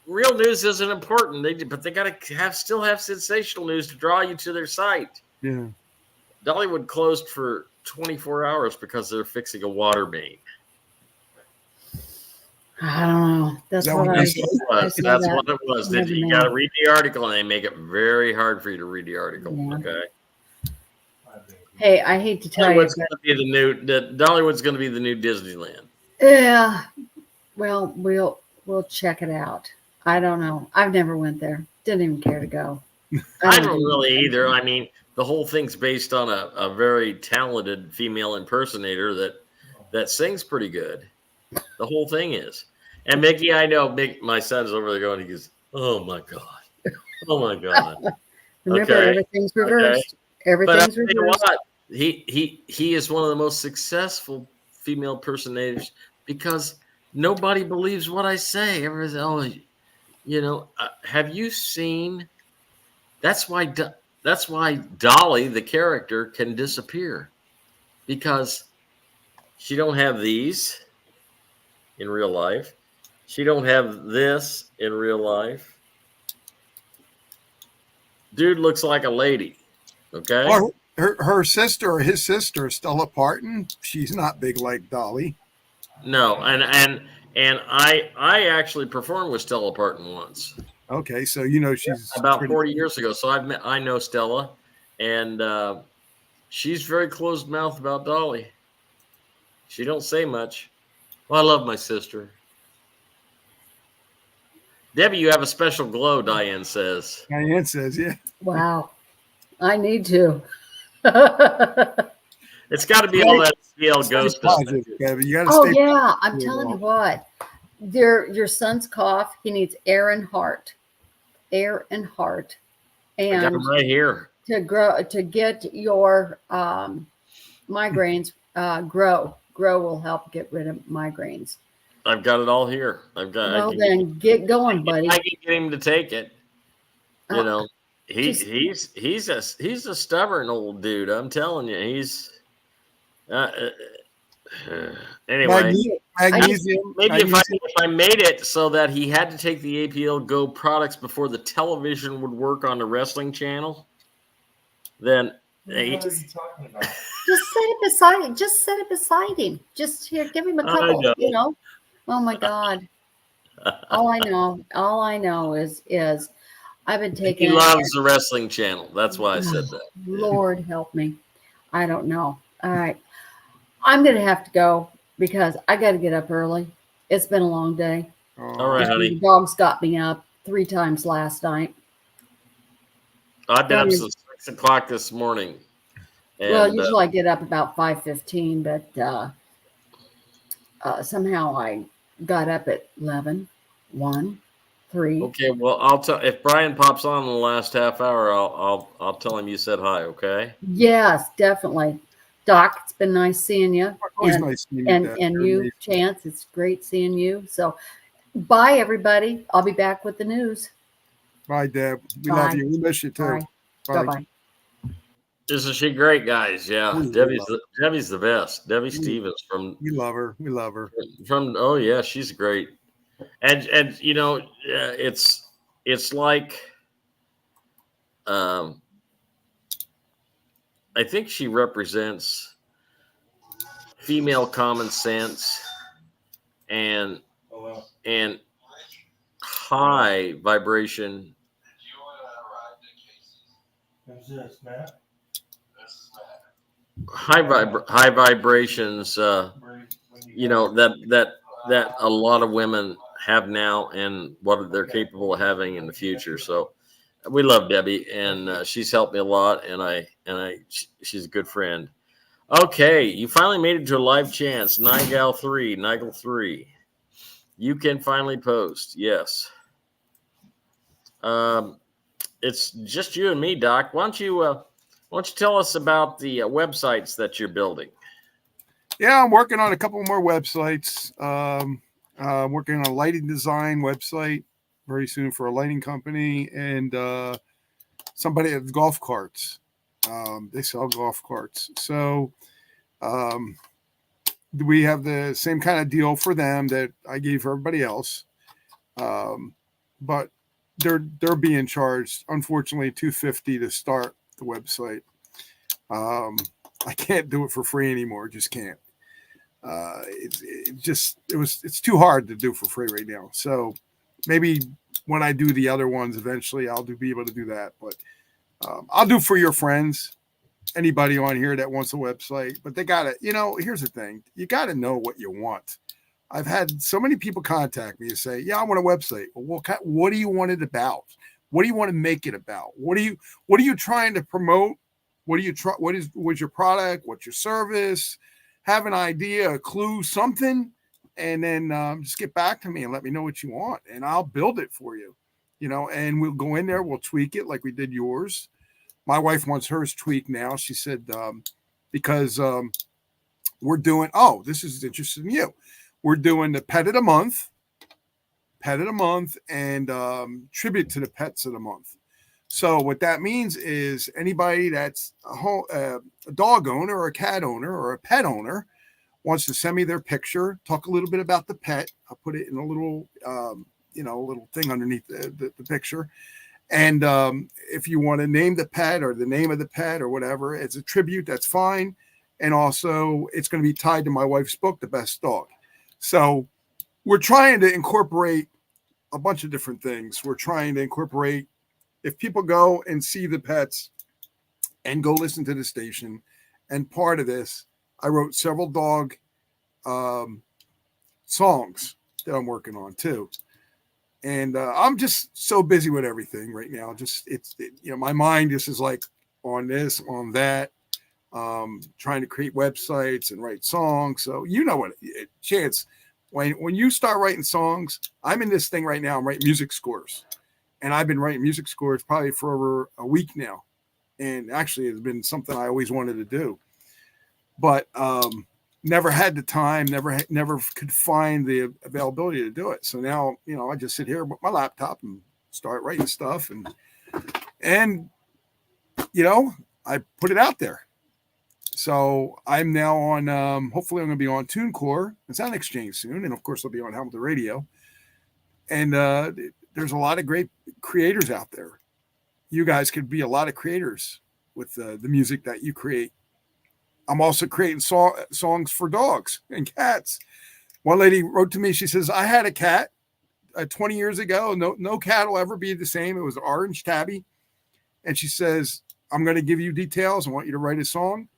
real news isn't important, but they got to still have sensational news to draw you to their site. Yeah. Dollywood closed for 24 hours because they're fixing a water main. I don't know. That's what it was. You got to read the article, and they make it very hard for you to read the article. Yeah. Okay. Hey, I hate to tell Dollywood's going to be the new Disneyland. Yeah. Well, we'll check it out. I don't know. I've never went there. Didn't even care to go. I don't really either. I mean, the whole thing's based on a very talented female impersonator that sings pretty good. The whole thing is. And Mickey, I know my son's over there going, he goes, oh my God. Oh my God. Remember, everything's reversed. Okay. Everything's reversed. You know what? He is one of the most successful female impersonators because nobody believes what I say. Everyone's, have you seen? That's why Dolly, the character, can disappear because she don't have these in real life. She don't have this in real life. Dude looks like a lady. Okay. Well, her sister or his sister, Stella Parton, she's not big like Dolly. No, and I actually performed with Stella Parton once. Okay, so she's about 40 years ago. So I know Stella, and she's very closed mouth about Dolly. She don't say much. Well, I love my sister. Debbie, you have a special glow, Diane says. Diane says, yeah. Wow. I need to. It's got to be all that CL ghost. Yeah. I'm telling you what. Your son's cough, he needs air and heart. Air and heart. And I got him right here. To get your migraines, grow will help get rid of migraines. I've got it all here. Then get going, buddy. I can get him to take it. He's a stubborn old dude. I'm telling you, he's anyway. Magnesium. Maybe if I made it so that he had to take the APL Go products before the television would work on the wrestling channel, then what are you talking about? Just set it beside him. Just here, give him a couple. Oh my God. All I know is I've been taking. He loves the wrestling channel. That's why I said that. Lord help me. I don't know. All right. I'm going to have to go because I got to get up early. It's been a long day. All right, honey. The dogs got me up 3 times last night. I've been up since 6 o'clock this morning. And, usually I get up about 5:15, but somehow I got up at 11, 1, 3. Okay, well, I'll tell if Brian pops on in the last half hour, I'll tell him you said hi. Okay. Yes, definitely, Doc. It's been nice seeing you. Always nice seeing you. And you, Chance. It's great seeing you. So, bye, everybody. I'll be back with the news. Bye, Deb. We love you. We miss you too. Bye. Sorry. Bye-bye. Isn't she great, guys? Yeah, We Debbie's the best. Debbie Stevens We love her. We love her. from oh yeah, she's great. And you know, it's like um, I think she represents female common sense and Oh, well. and high vibration. Who's this, Matt? High vibrations. You know that a lot of women have now, and what they're capable of having in the future. So we love Debbie, and she's helped me a lot, and she's a good friend. Okay, you finally made it to a live chance. Nigel 3. You can finally post. Yes. It's just you and me, Doc. Why don't you tell us about the websites that you're building? Yeah, I'm working on a couple more websites. I'm working on a lighting design website very soon for a lighting company, and somebody has golf carts. They sell golf carts. So we have the same kind of deal for them that I gave for everybody else. But they're being charged, unfortunately, $250 to start the website. I can't do it for free anymore. Just can't. It's too hard to do for free right now. So maybe when I do the other ones, eventually I'll be able to do that. But I'll do for your friends, anybody on here that wants a website. But they gotta, here's the thing: you gotta know what you want. I've had so many people contact me and say, "Yeah, I want a website." Well, what do you want it about? What do you want to make it about? What are you trying to promote? What's your product? What's your service? Have an idea, a clue, something, and then just get back to me and let me know what you want, and I'll build it for you. And we'll go in there, we'll tweak it like we did yours. My wife wants hers tweaked now. She said because we're doing. Oh, this is interesting to you. We're doing the pet of the month, and tribute to the pets of the month. So what that means is anybody that's a dog owner or a cat owner or a pet owner wants to send me their picture, talk a little bit about the pet. I'll put it in a little, little thing underneath the picture. And if you want to name the pet or the name of the pet or whatever, it's a tribute, that's fine. And also it's going to be tied to my wife's book, The Best Dog. So we're trying to incorporate a bunch of different things. We're trying to incorporate, if people go and see the pets and go listen to the station, and part of this, I wrote several dog songs that I'm working on too. And I'm just so busy with everything right now. My mind just is like on this, on that, trying to create websites and write songs. So Chance, when you start writing songs, I'm in this thing right now. I'm writing music scores. And I've been writing music scores probably for over a week now. And actually, it's been something I always wanted to do. But never had the time, never could find the availability to do it. So now, I just sit here with my laptop and start writing stuff. And I put it out there. So I'm now on, hopefully I'm going to be on TuneCore and Sound Exchange soon. And of course, I'll be on Hamilton Radio. And there's a lot of great creators out there. You guys could be a lot of creators with the music that you create. I'm also creating songs for dogs and cats. One lady wrote to me. She says, I had a cat 20 years ago. No cat will ever be the same. It was an orange tabby. And she says, I'm going to give you details. I want you to write a song.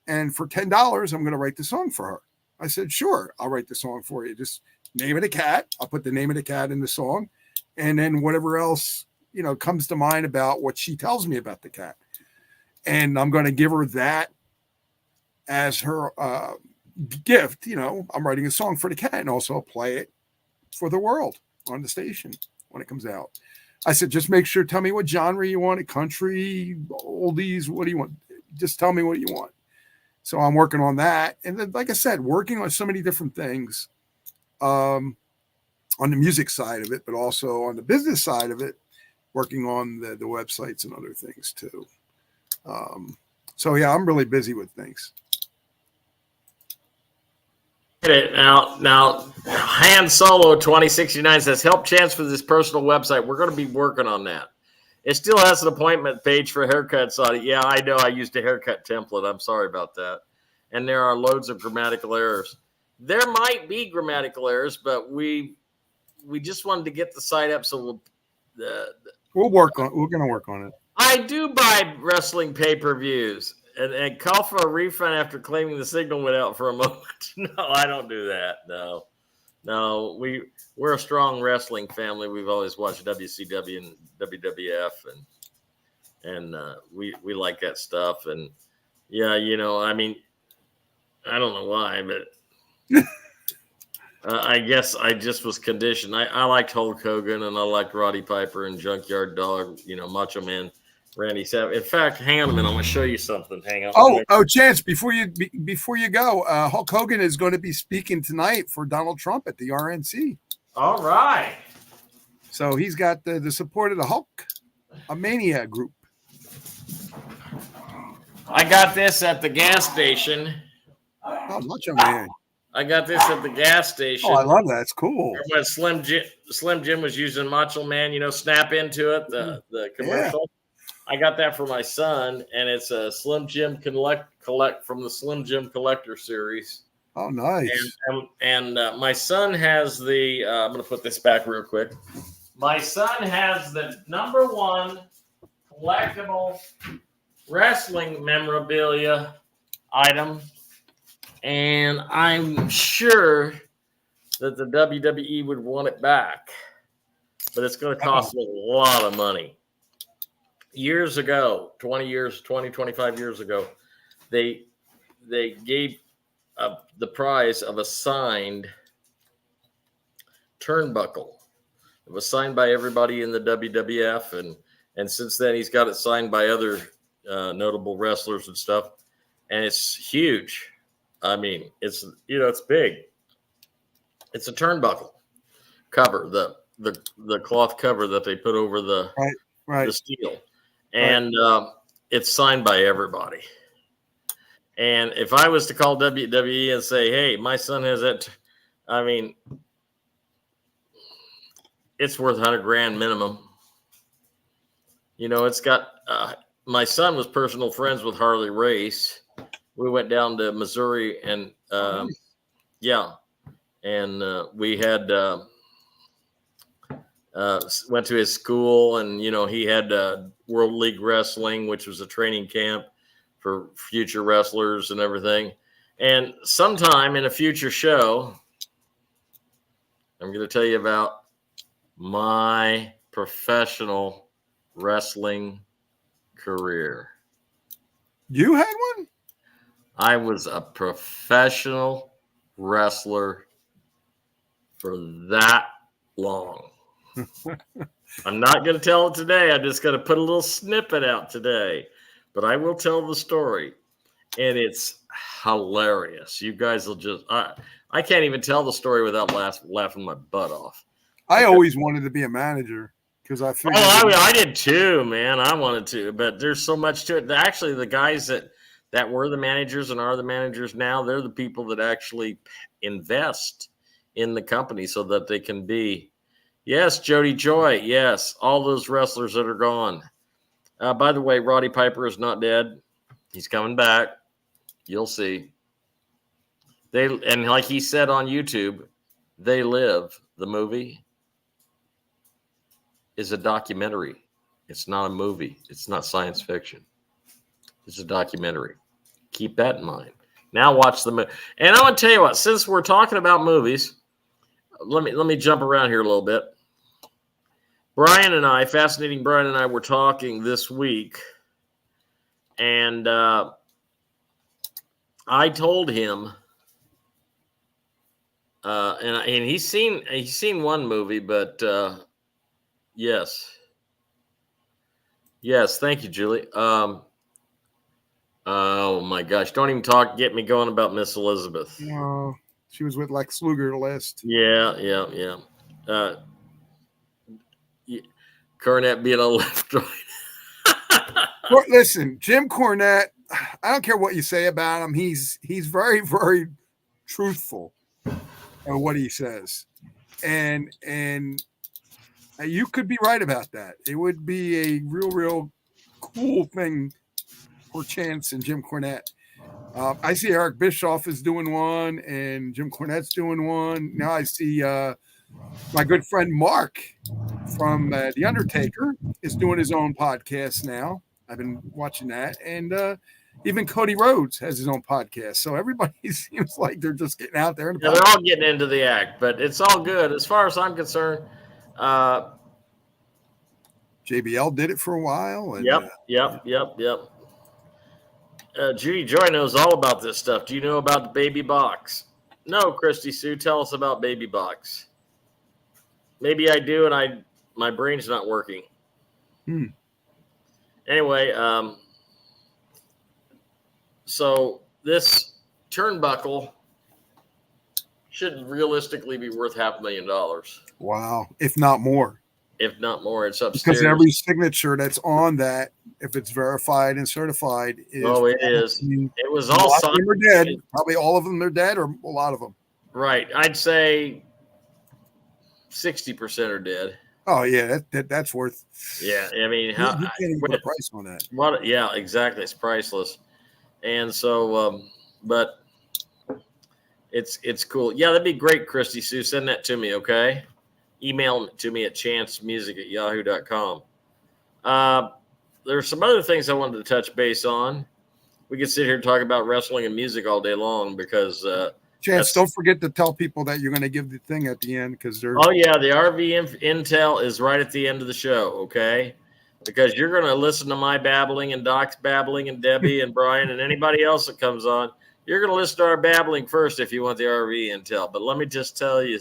And for $10, I'm going to write the song for her. I said, sure, I'll write the song for you. Just name of the cat. I'll put the name of the cat in the song. And then whatever else, comes to mind about what she tells me about the cat. And I'm going to give her that as her gift. I'm writing a song for the cat and also play it for the world on the station when it comes out. I said, just make sure, tell me what genre you want, country, oldies, what do you want? Just tell me what you want. So I'm working on that. And then, like I said, working on so many different things on the music side of it, but also on the business side of it, working on the websites and other things too. So yeah, I'm really busy with things. Now, Han Solo 2069 says, help Chance for this personal website. We're going to be working on that. It still has an appointment page for haircuts on it. Yeah, I know. I used a haircut template. I'm sorry about that. And there are loads of grammatical errors. There might be grammatical errors, but we just wanted to get the site up, so We're going to work on it. I do buy wrestling pay-per-views and call for a refund after claiming the signal went out for a moment. No, I don't do that. No, we're a strong wrestling family. We've always watched WCW and WWF, and we like that stuff. And yeah, I mean, I don't know why, but I guess I just was conditioned. I liked Hulk Hogan, and I liked Roddy Piper and Junkyard Dog, Macho Man Randy Savage. In fact, hang on a minute. I'm going to show you something. Hang on. Oh, Chance, before you go, Hulk Hogan is going to be speaking tonight for Donald Trump at the RNC. All right. So he's got the support of the Hulk Mania group. I got this at the gas station. Oh, Macho Man. I got this at the gas station. Oh, I love that. It's cool. When Slim Jim was using Macho Man, snap into it, the commercial. Yeah. I got that for my son, and it's a Slim Jim collect from the Slim Jim Collector series. Oh, nice. And my son has the I'm going to put this back real quick. My son has the #1 collectible wrestling memorabilia item, and I'm sure that the WWE would want it back, but it's going to cost a lot of money. Years ago, 25 years ago, they gave the prize of a signed turnbuckle. It was signed by everybody in the WWF, and since then he's got it signed by other notable wrestlers and stuff, and it's huge. I mean, it's big. It's a turnbuckle cover, the cloth cover that they put over the steel. And it's signed by everybody. And if I was to call WWE and say, hey, my son has that, I mean, it's worth $100,000 minimum. It's got, my son was personal friends with Harley Race. We went down to Missouri and, we had, went to his school, and he had World League Wrestling, which was a training camp for future wrestlers and everything. And sometime in a future show, I'm going to tell you about my professional wrestling career. You had one? I was a professional wrestler for that long. I'm not going to tell it today. I'm just going to put a little snippet out today, but I will tell the story, and it's hilarious. You guys will just, I can't even tell the story without laughing my butt off. I always wanted to be a manager because I figured. I did too, man. I wanted to, but there's so much to it. Actually, the guys that were the managers and are the managers now, they're the people that actually invest in the company so that they can be. Yes, Jody Joy. Yes, all those wrestlers that are gone. By the way, Roddy Piper is not dead. He's coming back. You'll see. And like he said on YouTube, They Live, the movie, is a documentary. It's not a movie. It's not science fiction. It's a documentary. Keep that in mind. Now watch the movie. And I want to tell you what, since we're talking about movies, let me jump around here a little bit. Fascinating Brian and I were talking this week, and I told him, and he's seen one movie, but yes, thank you, Julie. Oh my gosh, don't even get me going about Miss Elizabeth. No, she was with Lex Luger last. Yeah. Cornette being on left, right. Well, listen, Jim Cornette, I don't care what you say about him. He's very, very truthful in what he says. And you could be right about that. It would be a real cool thing for Chance and Jim Cornette. I see Eric Bischoff is doing one and Jim Cornette's doing one. Now I see my good friend Mark from The Undertaker is doing his own podcast now. I've been watching that. And even Cody Rhodes has his own podcast. So everybody seems like they're just getting out there. Yeah, they're all getting into the act, but it's all good. As far as I'm concerned, JBL did it for a while. And, Yep. Judy Joy knows all about this stuff. Do you know about the baby box? No, Christy Sue, tell us about baby box. Maybe I do, and my brain's not working. Anyway, so this turnbuckle should realistically be worth $500,000. Wow, if not more. If not more, it's upstairs. Because every signature that's on that, if it's verified and certified, is it is. It was all signed. signed. Are dead. Probably all of them are dead, or a lot of them. Right. I'd say 60% are dead. Oh yeah, that's worth. Yeah, I mean, you can't even put a price on that. What? Yeah, exactly. It's priceless, and so, but it's cool. Yeah, that'd be great, Christy Sue. Send that to me, okay? Email it to me at chancemusic@yahoo.com. There's some other things I wanted to touch base on. We could sit here and talk about wrestling and music all day long because Chance, don't forget to tell people that you're going to give the thing at the end because they're. Oh yeah, the RV intel is right at the end of the show, okay? Because you're going to listen to my babbling and Doc's babbling and Debbie and Brian and anybody else that comes on. You're going to listen to our babbling first if you want the RV intel. But let me just tell you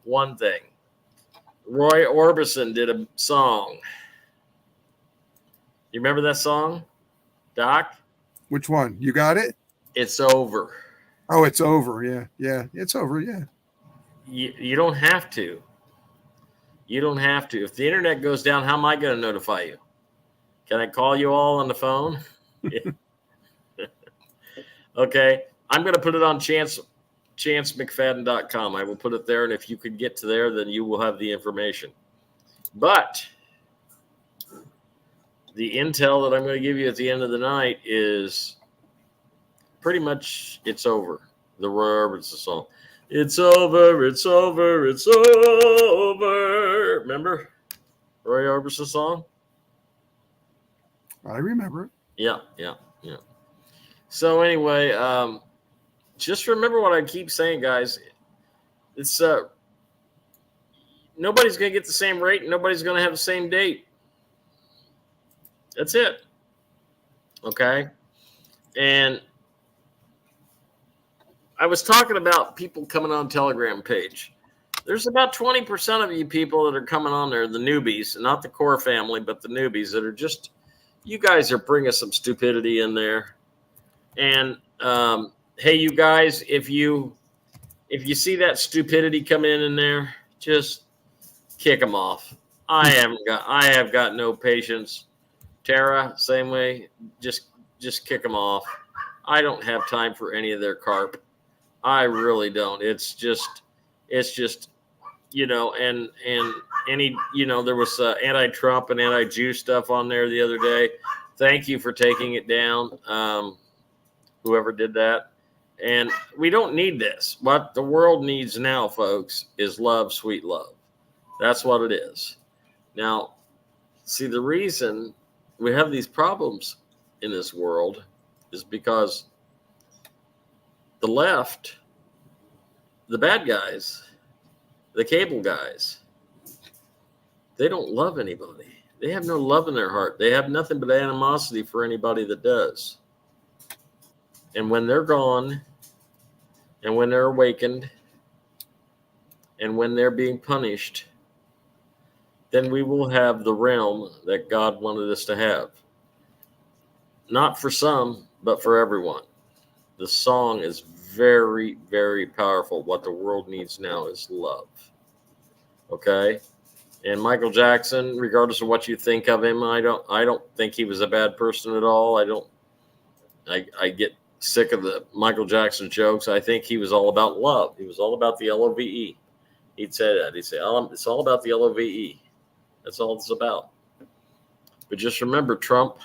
one thing. Roy Orbison did a song. You remember that song, Doc? Which one? You got it? It's over. Oh, it's over. Yeah. It's over. Yeah. You don't have to. You don't have to. If the internet goes down, how am I going to notify you? Can I call you all on the phone? Okay. I'm going to put it on chancemcfadden.com. I will put it there, and if you could get to there, then you will have the information. But the intel that I'm going to give you at the end of the night is pretty much it's over. The Roy Orbison song. It's over, it's over, it's over. Remember Roy Orbison song? I remember it. Yeah. So anyway, just remember what I keep saying, guys. It's nobody's going to get the same rate. And nobody's going to have the same date. That's it. Okay. And I was talking about people coming on Telegram page. There's about 20% of you people that are coming on there, the newbies, not the core family, but the newbies that are just, you guys are bringing some stupidity in there. And, hey, you guys, if you see that stupidity come in there, just kick them off. I have got no patience. Tara, same way. Just kick them off. I don't have time for any of their carp. I really don't. It's just, and any, there was anti-Trump and anti-Jew stuff on there the other day. Thank you for taking it down. Whoever did that. And we don't need this. What the world needs now, folks, is love, sweet love. That's what it is. Now, see, the reason we have these problems in this world is because the left, the bad guys, the cable guys, they don't love anybody. They have no love in their heart. They have nothing but animosity for anybody that does. And when they're gone, and when they're awakened, and when they're being punished, then we will have the realm that God wanted us to have. Not for some, but for everyone. The song is very, very powerful. What the world needs now is love. Okay? And Michael Jackson, regardless of what you think of him, I don't think he was a bad person at all. I get sick of the Michael Jackson jokes. I think he was all about love. He was all about the LOVE. He'd say that. He'd say, it's all about the LOVE. That's all it's about. But just remember, Trump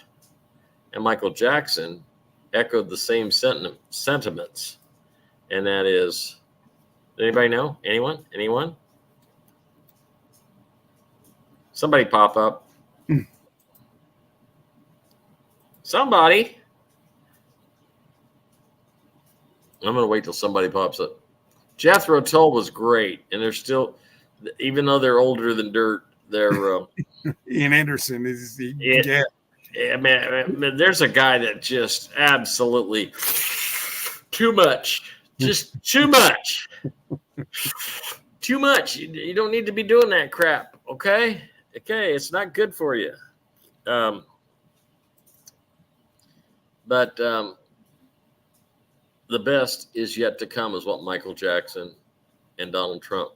and Michael Jackson echoed the same sentiments. And that is, anybody know? Anyone? Somebody pop up. Somebody. I'm going to wait till somebody pops up. Jethro Tull was great. And they're still, even though they're older than dirt, they're... Ian Anderson is the... Yeah, man, there's a guy that just absolutely too much. Just too much. Too much. You don't need to be doing that crap, okay? Okay, it's not good for you. But the best is yet to come is what Michael Jackson and Donald Trump.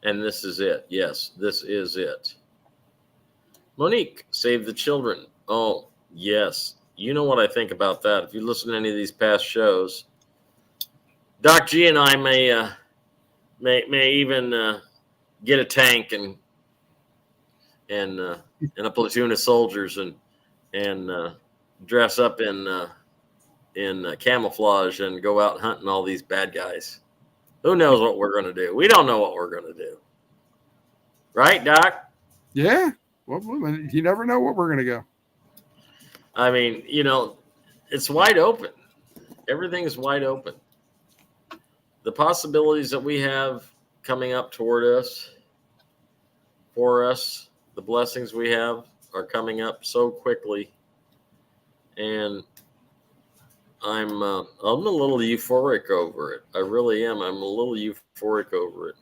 And this is it. Yes, this is it. Monique, Save the Children. Oh, yes. You know what I think about that. If you listen to any of these past shows, Doc G and I may even get a tank and a platoon of soldiers and dress up in camouflage and go out hunting all these bad guys. Who knows what we're going to do? We don't know what we're going to do. Right, Doc? Yeah. Well, you never know where we're going to go. I mean, it's wide open. Everything is wide open. The possibilities that we have coming up toward us, for us, the blessings we have are coming up so quickly. And I'm a little euphoric over it. I really am. I'm a little euphoric over it.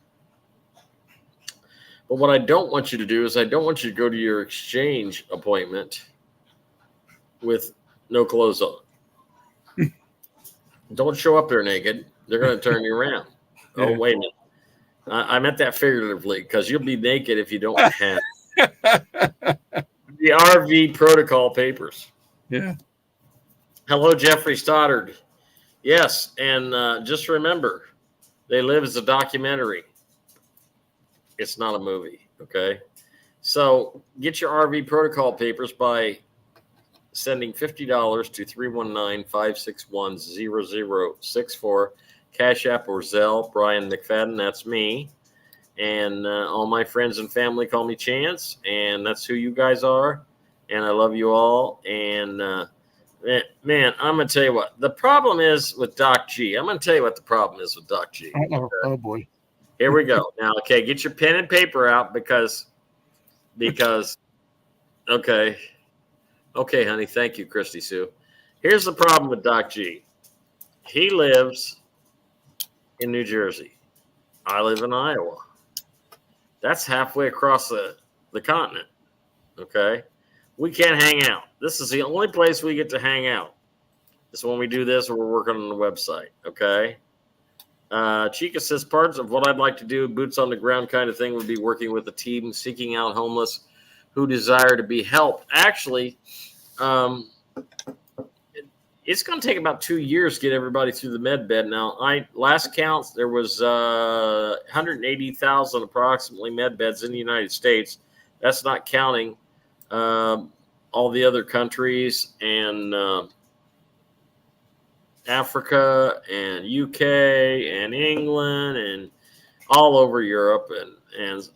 But what I don't want you to do is I don't want you to go to your exchange appointment with no clothes on. Don't show up there naked. They're going to turn you around. Yeah. Oh, wait a minute. I meant that figuratively because you'll be naked if you don't have the RV protocol papers. Yeah. Hello, Jeffrey Stoddard. Yes, and just remember, They Live as a documentary. It's not a movie, okay? So get your RV protocol papers by sending $50 to 319-561-0064, Cash App or Zelle, Brian McFadden, that's me. And all my friends and family call me Chance, and that's who you guys are. And I love you all. And man, I'm going to tell you what. The problem is with Doc G. I'm going to tell you what the problem is with Doc G. Oh boy. Here we go. Now, okay, get your pen and paper out because okay, honey. Thank you, Christy Sue. Here's the problem with Doc G. He lives in New Jersey. I live in Iowa. That's halfway across the continent. Okay, we can't hang out. This is the only place we get to hang out. It's when we do this or we're working on the website. Okay. Chica says parts of what I'd like to do, boots on the ground kind of thing, would be working with a team seeking out homeless who desire to be helped. Actually, it's going to take about 2 years to get everybody through the med bed. Now, last counts, there was 180,000 approximately med beds in the United States. That's not counting all the other countries and Africa and UK and England and all over Europe and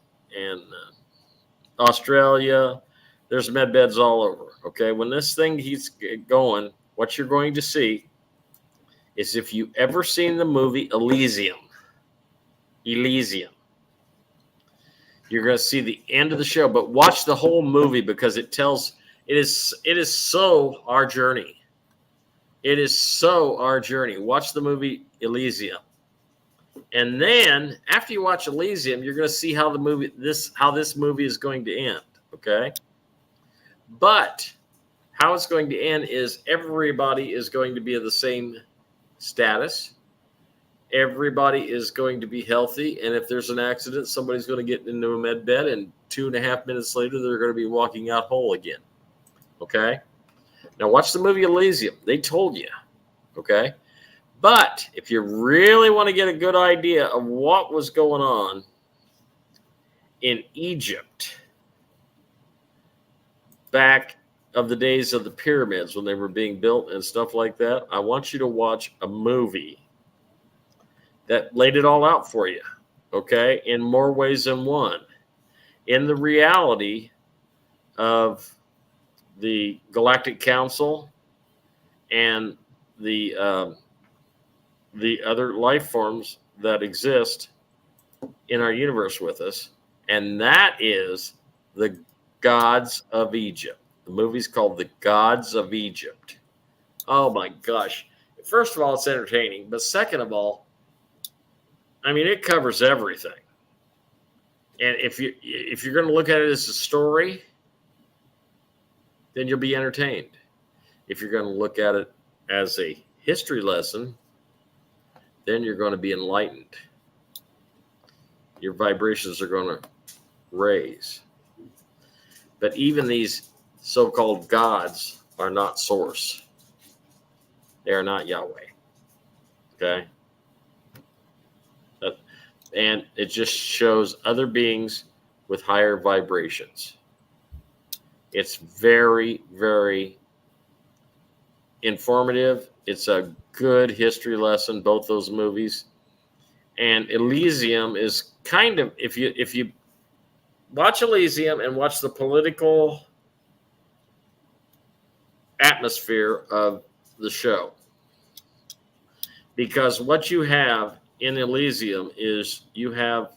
Australia. There's med beds all over. Okay, when this thing keeps going, what you're going to see is, if you ever seen the movie Elysium, you're going to see the end of the show. But watch the whole movie because it is so our journey. It is so our journey. Watch the movie Elysium. And then after you watch Elysium, you're going to see how this movie is going to end. Okay. But how it's going to end is everybody is going to be of the same status. everybody is going to be healthy. And if there's an accident, somebody's going to get into a med bed, and 2.5 minutes later, they're going to be walking out whole again. Okay? Now, watch the movie Elysium. They told you. Okay? But if you really want to get a good idea of what was going on in Egypt back of the days of the pyramids when they were being built and stuff like that, I want you to watch a movie that laid it all out for you, okay, in more ways than one. In the reality of the Galactic Council and the other life forms that exist in our universe with us, and that is the Gods of Egypt. The movie's called The Gods of Egypt. Oh my gosh. First of all, it's entertaining, but second of all, I mean, it covers everything. And if you're going to look at it as a story, then you'll be entertained. If you're going to look at it as a history lesson, then you're going to be enlightened. Your vibrations are going to raise. But even these so-called gods are not source. They are not Yahweh. Okay? And it just shows other beings with higher vibrations. It's very, very informative. It's a good history lesson, both those movies. And Elysium is kind of, if you watch Elysium and watch the political atmosphere of the show, because what you have in Elysium is you have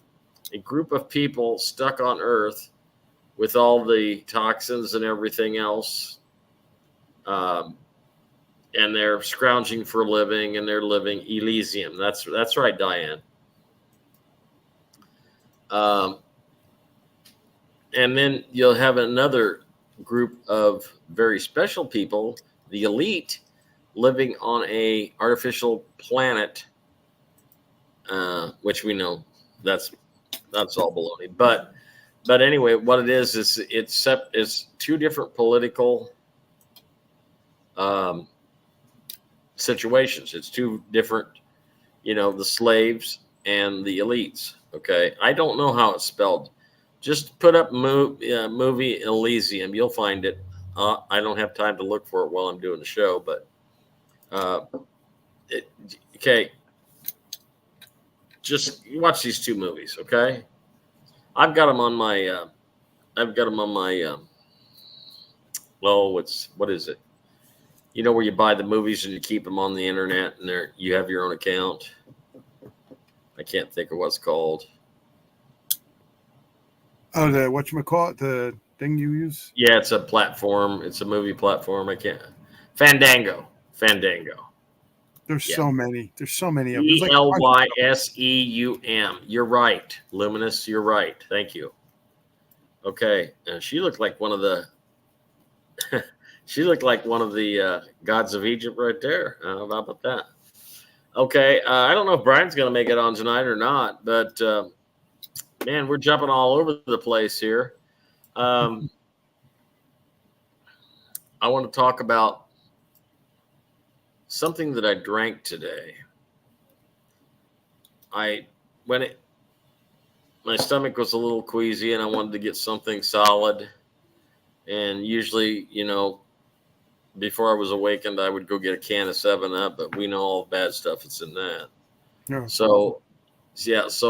a group of people stuck on Earth with all the toxins and everything else, and they're scrounging for a living, and they're living Elysium. That's right, Diane. And then you'll have another group of very special people, the elite, living on a artificial planet, which we know that's all baloney. But anyway, what it is it's two different political situations. It's two different, the slaves and the elites. Okay, I don't know how it's spelled. Just put up movie Elysium. You'll find it. I don't have time to look for it while I'm doing the show, but okay. Just watch these two movies, okay? I've got them on my. What is it? Where you buy the movies and you keep them on the internet, and you have your own account. I can't think of what's called. Oh, the whatchamacallit, the thing you use? Yeah, it's a platform. It's a movie platform. I can't. Fandango. There's so many. There's so many of them. ELYSEUM. You're right, Luminous. You're right. Thank you. Okay, she looked like one of the. She looked like one of the gods of Egypt right there. How about that? Okay, I don't know if Brian's going to make it on tonight or not, but man, we're jumping all over the place here. I want to talk about something that I drank today. My stomach was a little queasy, and I wanted to get something solid. And usually, before I was awakened, I would go get a can of 7-Up, but we know all the bad stuff that's in that. Yeah. So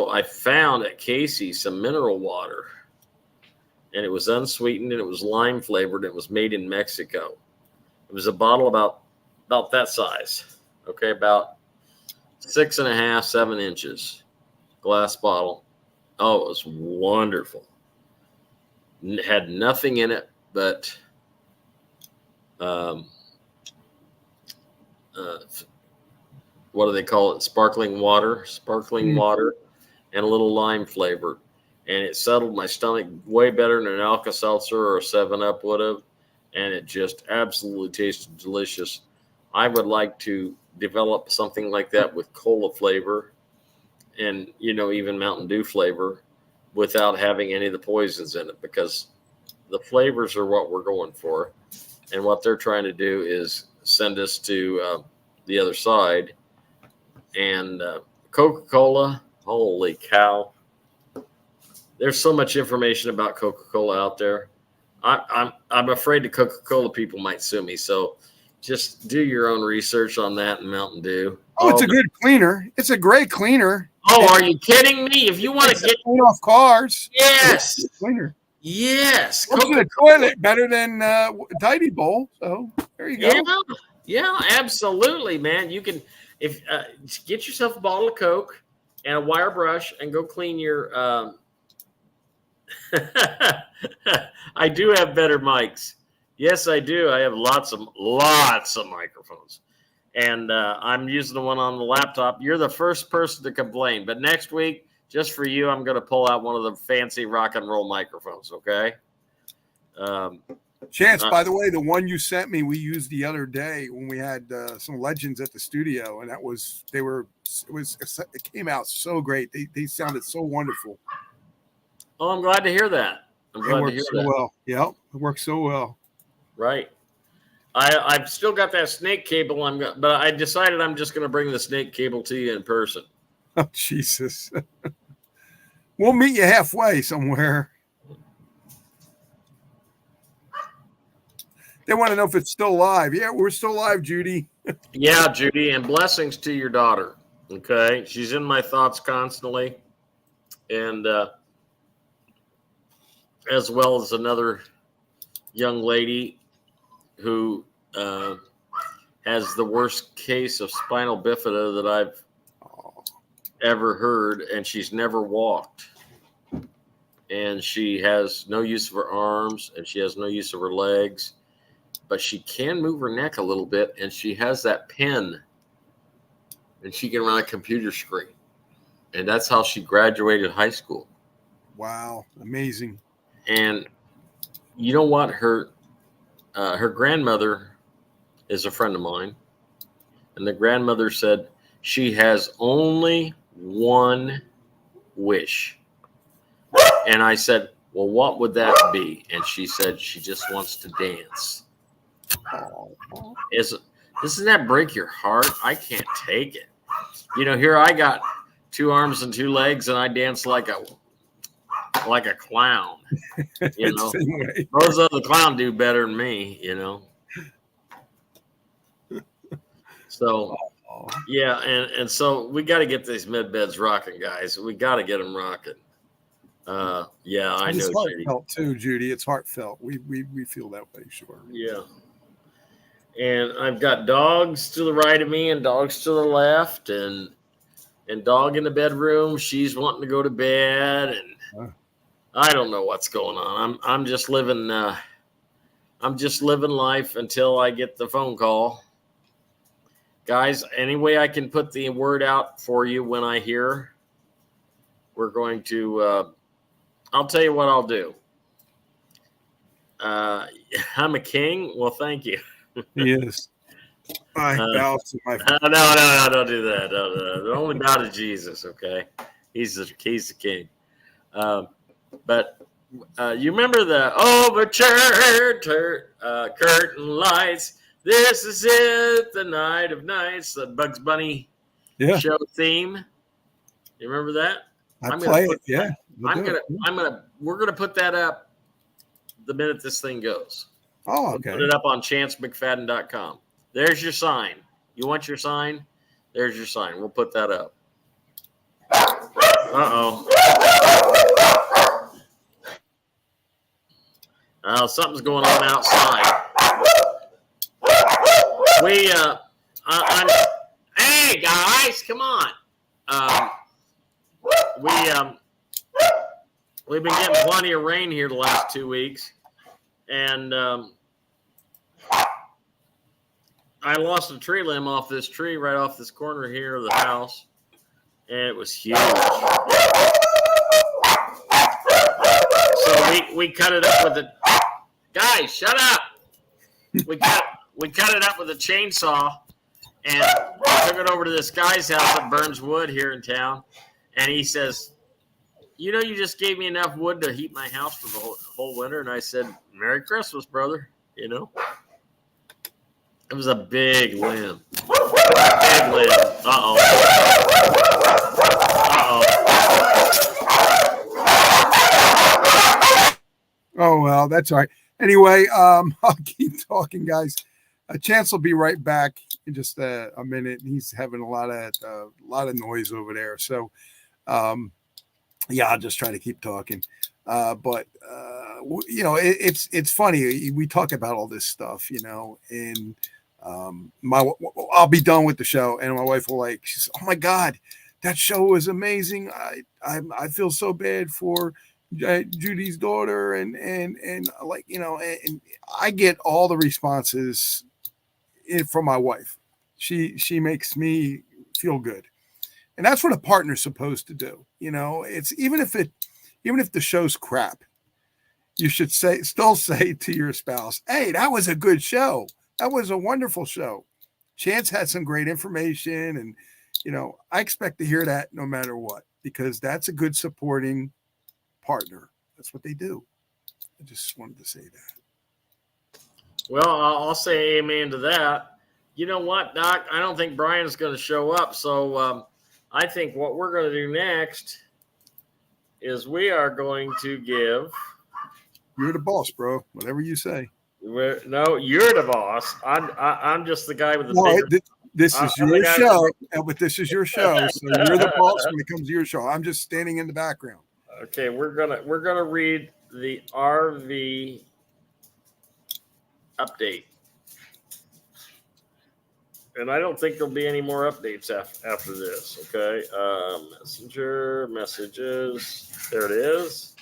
I found at Casey some mineral water, and it was unsweetened, and it was lime flavored. It was made in Mexico. It was a bottle about that size, okay, about 6.5, 7 inches, glass bottle. Oh, it was wonderful. It had nothing in it but what do they call it? Sparkling water, and a little lime flavor. And it settled my stomach way better than an Alka-Seltzer or a 7-Up would have. And it just absolutely tasted delicious. I would like to develop something like that with cola flavor and, even Mountain Dew flavor without having any of the poisons in it, because the flavors are what we're going for. And what they're trying to do is send us to the other side. And Coca-Cola, holy cow. There's so much information about Coca-Cola out there. I'm afraid the Coca-Cola people might sue me. So just do your own research on that and Mountain Dew. Oh, it's a good cleaner. It's a great cleaner. Oh, are you kidding me? If you want to get clean off cars, yes, cleaner. Yes, Go to the toilet better than Tidy Bowl. So there you go. Yeah, absolutely, man. You can get yourself a bottle of Coke and a wire brush and go clean your. I do have better mics. Yes, I do. I have lots of microphones, and I'm using the one on the laptop. You're the first person to complain, but next week, just for you, I'm going to pull out one of the fancy rock and roll microphones. Okay. Chance, by the way, the one you sent me, we used the other day when we had some legends at the studio, and it came out so great. They sounded so wonderful. Oh, I'm glad to hear that. I'm glad to hear that. Well. Yep, it works so well. Right. I've still got that snake cable. But I decided I'm just going to bring the snake cable to you in person. Oh, Jesus. We'll meet you halfway somewhere. They want to know if it's still live. Yeah, we're still live, Judy. Yeah, Judy, and blessings to your daughter. Okay. She's in my thoughts constantly. And as well as another young lady who has the worst case of spinal bifida that I've ever heard, and she's never walked. And she has no use of her arms, and she has no use of her legs, but she can move her neck a little bit, and she has that pen, and she can run a computer screen. And that's how she graduated high school. Wow, amazing. And you know what? Her grandmother is a friend of mine, and the grandmother said she has only one wish. And I said, well, what would that be? And she said she just wants to dance. Doesn't that break your heart? I can't take it. Here I got 2 arms and 2 legs, and I dance like a clown. Those other clowns do better than me. So yeah, and so we got to get these Medbeds rocking, guys. We got to get them rocking. Yeah, I know. It's heartfelt too, Judy. It's heartfelt. We feel that way, sure. Yeah. And I've got dogs to the right of me and dogs to the left, and dog in the bedroom. She's wanting to go to bed, and I don't know what's going on. I'm just living. I'm just living life until I get the phone call. Guys, any way I can put the word out for you when I hear, we're going to. I'll tell you what I'll do. I'm a king. Well, thank you. Yes. I bow to my. No, don't do that. No. Only bow to Jesus. Okay, he's the king. But you remember the overture curtain lights. This is it, the night of nights. The Bugs Bunny show theme. You remember that? I play it. Yeah. We're gonna put that up the minute this thing goes. Oh, okay. We'll put it up on chancemcfadden.com. There's your sign. You want your sign? There's your sign. We'll put that up. Something's going on outside. Hey guys, come on. We've been getting plenty of rain here the last 2 weeks, and I lost a tree limb off this tree right off this corner here of the house, and it was huge. So we cut it up with the guys. Shut up. We cut it up with a chainsaw, And I took it over to this guy's house that burns wood here in town. And he says, you know, you just gave me enough wood to heat my house for the whole winter. And I said, Merry Christmas, brother. You know, it was a big limb. Big limb. Uh-oh. Oh, well, that's all right. Anyway, I'll keep talking, guys. Chance will be right back in just a minute. He's having a lot of noise over there. So, yeah, I'll just try to keep talking. But you know, it's funny. We talk about all this stuff, you know, and I'll be done with the show, and my wife will she's, oh my God, that show was amazing. I feel so bad for Judy's daughter, and like, you know, and I get all the responses from my wife. She makes me feel good, and that's what a partner's supposed to do. You know, it's even if the show's crap, you should still say to your spouse, hey, that was a good show. That was a wonderful show. Chance had some great information, and you know, I expect to hear that no matter what, because that's a good supporting partner. That's what they do. I just wanted to say that. Well, I'll say amen to that. You know what, Doc? I don't think Brian's going to show up. So I think what we're going to do next is we are going to give. You're the boss, bro. Whatever you say. No, you're the boss. I'm just the guy with the bigger. This is your show, but this is your show, so you're the boss when it comes to your show. I'm just standing in the background. Okay, we're gonna read the RV update, and I don't think there'll be any more updates after this. Okay, messenger messages. There it is.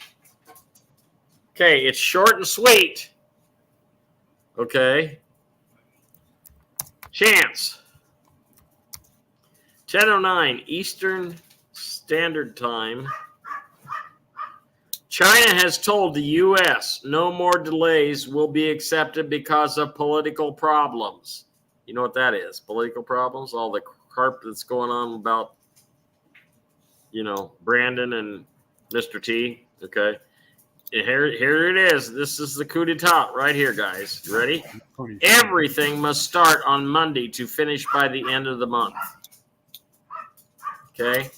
Okay, it's short and sweet. Okay, Chance. 10:09 Eastern Standard Time. China has told the U.S. no more delays will be accepted because of political problems. You know what that is? Political problems? All the carp that's going on about, you know, Brandon and Mr. T. Okay. And here it is. This is the coup d'etat right here, guys. You ready? Everything must start on Monday to finish by the end of the month. Okay.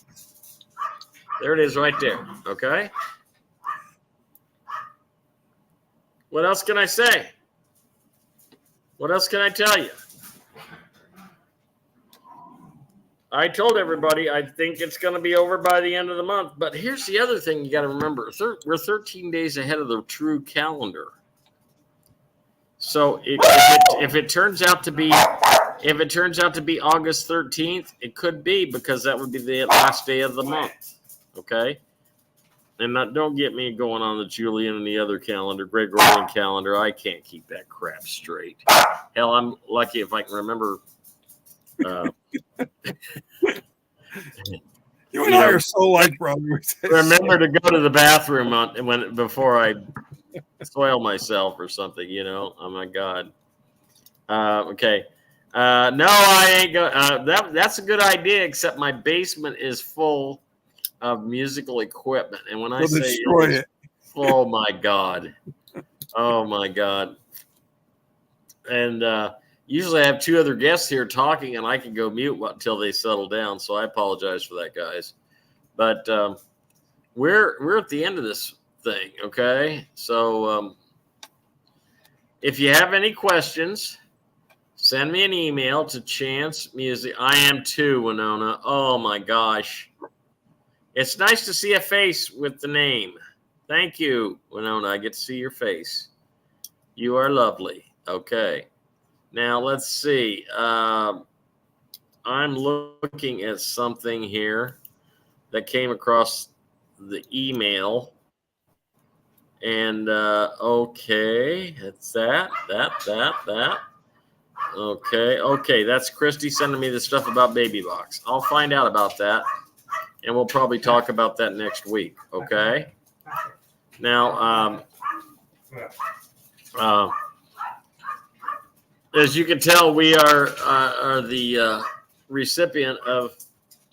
There it is right there. Okay. What else can I say? What else can I tell you? I told everybody I think it's going to be over by the end of the month. But here's the other thing you got to remember. We're 13 days ahead of the true calendar. So if it turns out to be August 13th, it could be, because that would be the last day of the month. Okay? And don't get me going on the Julian and the other calendar, Gregorian calendar. I can't keep that crap straight. Hell, I'm lucky if I can remember. You and I are so like brothers. Remember to go to the bathroom before I soil myself or something. You know. Oh my God. Okay. No, I ain't going. That's a good idea. Except my basement is full of musical equipment, and when I say destroy it, oh my God, oh my God. And usually I have two other guests here talking, and I can go mute until they settle down. So I apologize for that, guys. But we're at the end of this thing, okay? So if you have any questions, send me an email to Chance Music. I am too, Winona. Oh my gosh. It's nice to see a face with the name. Thank you, Winona. I get to see your face. You are lovely. Okay. Now, let's see. I'm looking at something here that came across the email. And, okay. It's that. Okay. That's Christy sending me the stuff about Baby Box. I'll find out about that. And we'll probably talk about that next week. Okay. Now, as you can tell, we are the recipient of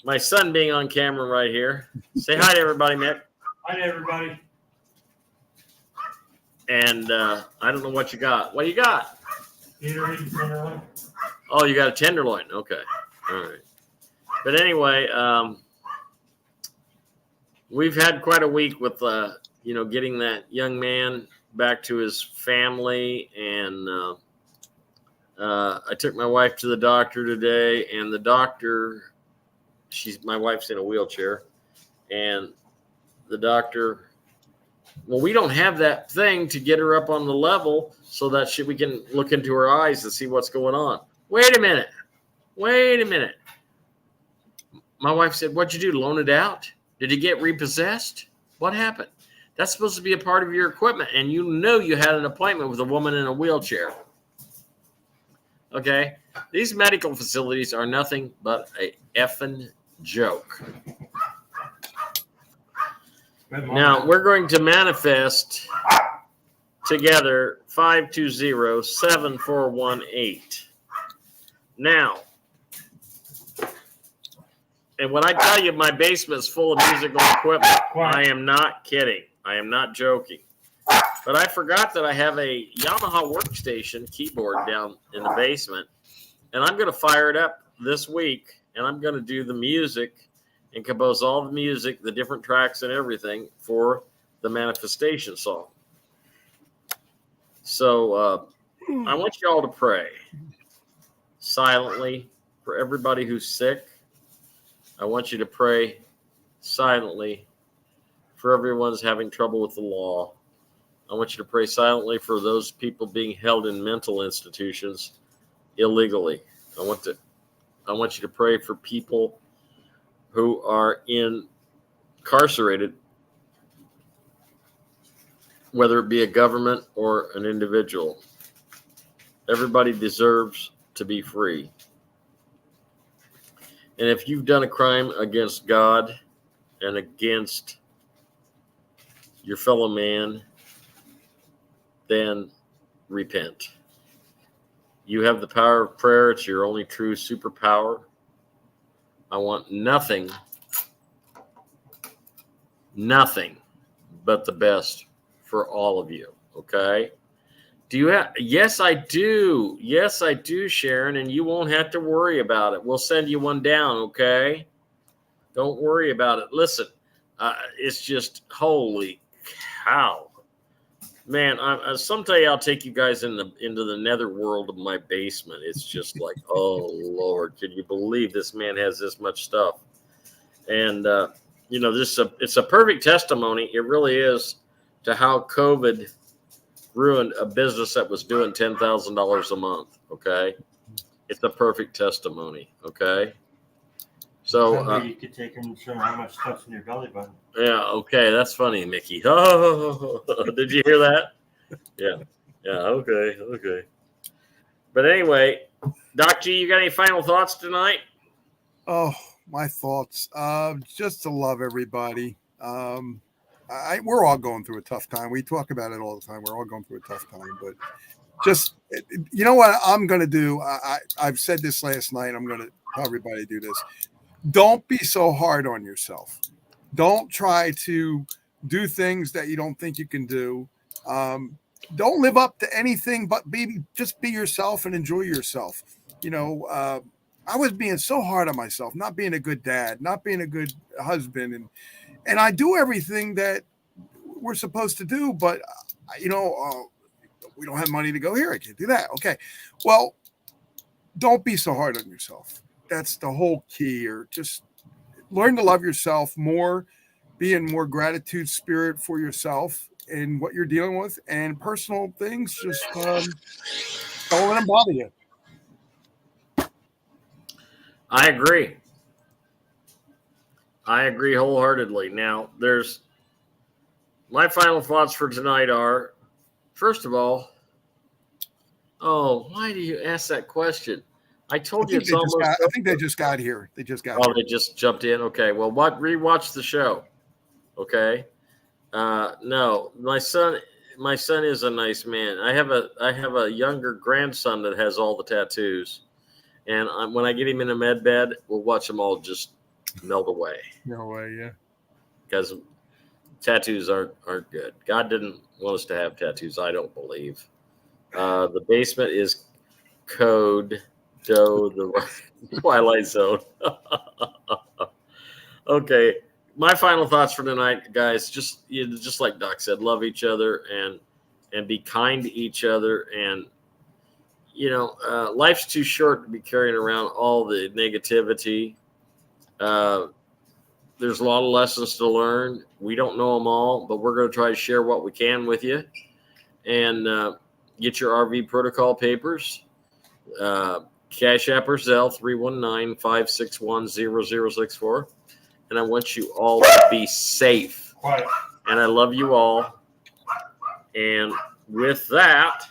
my son being on camera right here. Say hi to everybody, Mick. Hi, everybody. And I don't know what you got. What do you got? Gatorade tenderloin. Oh, you got a tenderloin. Okay. All right. But anyway, we've had quite a week with, getting that young man back to his family. And I took my wife to the doctor today, and the doctor, my wife's in a wheelchair, and the doctor, well, we don't have that thing to get her up on the level so that we can look into her eyes to see what's going on. Wait a minute. My wife said, what'd you do, loan it out? Did he get repossessed? What happened? That's supposed to be a part of your equipment, and you had an appointment with a woman in a wheelchair. Okay? These medical facilities are nothing but a effing joke. Now, we're going to manifest together 520-7418. Now, and when I tell you my basement is full of musical equipment, I am not kidding. I am not joking. But I forgot that I have a Yamaha workstation keyboard down in the basement, and I'm going to fire it up this week, and I'm going to do the music and compose all the music, the different tracks and everything for the manifestation song. So I want you all to pray silently for everybody who's sick. I want you to pray silently for everyone's having trouble with the law. I want you to pray silently for those people being held in mental institutions illegally. I want you to pray for people who are incarcerated, whether it be a government or an individual. Everybody deserves to be free. And if you've done a crime against God and against your fellow man, then repent. You have the power of prayer. It's your only true superpower. I want nothing but the best for all of you. Okay? Do you have? Yes, I do. Yes, I do, Sharon, and you won't have to worry about it. We'll send you one down, okay? Don't worry about it. Listen, it's just holy cow. Man, someday I'll take you guys into the nether world of my basement. It's just like, oh, Lord, can you believe this man has this much stuff? And, it's a perfect testimony. It really is, to how COVID ruined a business that was doing $10,000 a month, okay? It's a perfect testimony, okay? So you could take and show how much stuff's in your belly button. Yeah, okay, that's funny, Mickey. Oh, did you hear that? Yeah, okay. But anyway, Doc G, you got any final thoughts tonight? Oh, my thoughts. Just to love everybody. We're all going through a tough time. We talk about it all the time. We're all going through a tough time, but just, you know what I'm going to do? I've said this last night. I'm going to tell everybody to do this. Don't be so hard on yourself. Don't try to do things that you don't think you can do. Don't live up to anything, but just be yourself and enjoy yourself. I was being so hard on myself, not being a good dad, not being a good husband. And I do everything that we're supposed to do, but, we don't have money to go here. I can't do that. Okay. Well, don't be so hard on yourself. That's the whole key here. Just learn to love yourself more, be in more gratitude spirit for yourself and what you're dealing with, and personal things. Just don't let them bother you. I agree wholeheartedly. Now, my final thoughts for tonight are, first of all, why do you ask that question? I told you it's almost. I think they just got here. They just got here. They just jumped in. Okay. Well, rewatch the show. Okay. No, my son, my son is a nice man. I have a younger grandson that has all the tattoos, and when I get him in a med bed, we'll watch them all just melt away. No way, yeah. Because tattoos aren't good. God didn't want us to have tattoos, I don't believe. The basement is code Doe the Twilight Zone. Okay. My final thoughts for tonight, guys, just like Doc said, love each other and be kind to each other. And, life's too short to be carrying around all the negativity. There's a lot of lessons to learn. We don't know them all, but we're going to try to share what we can with you. And get your RV protocol papers. Cash App or Zelle 319-561-0064. And I want you all to be safe. Quiet. And I love you all. And with that,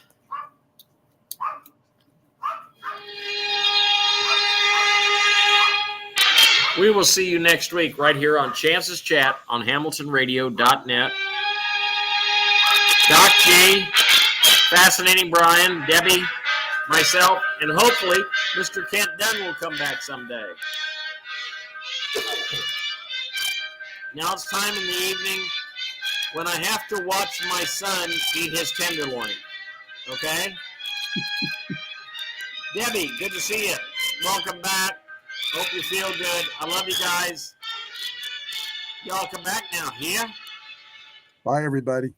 we will see you next week right here on Chance's Chat on HamiltonRadio.net. Doc G, Fascinating Brian, Debbie, myself, and hopefully Mr. Kent Dunn will come back someday. Now it's time in the evening when I have to watch my son eat his tenderloin. Okay? Debbie, good to see you. Welcome back. Hope you feel good. I love you guys. Y'all come back now, yeah? Bye, everybody.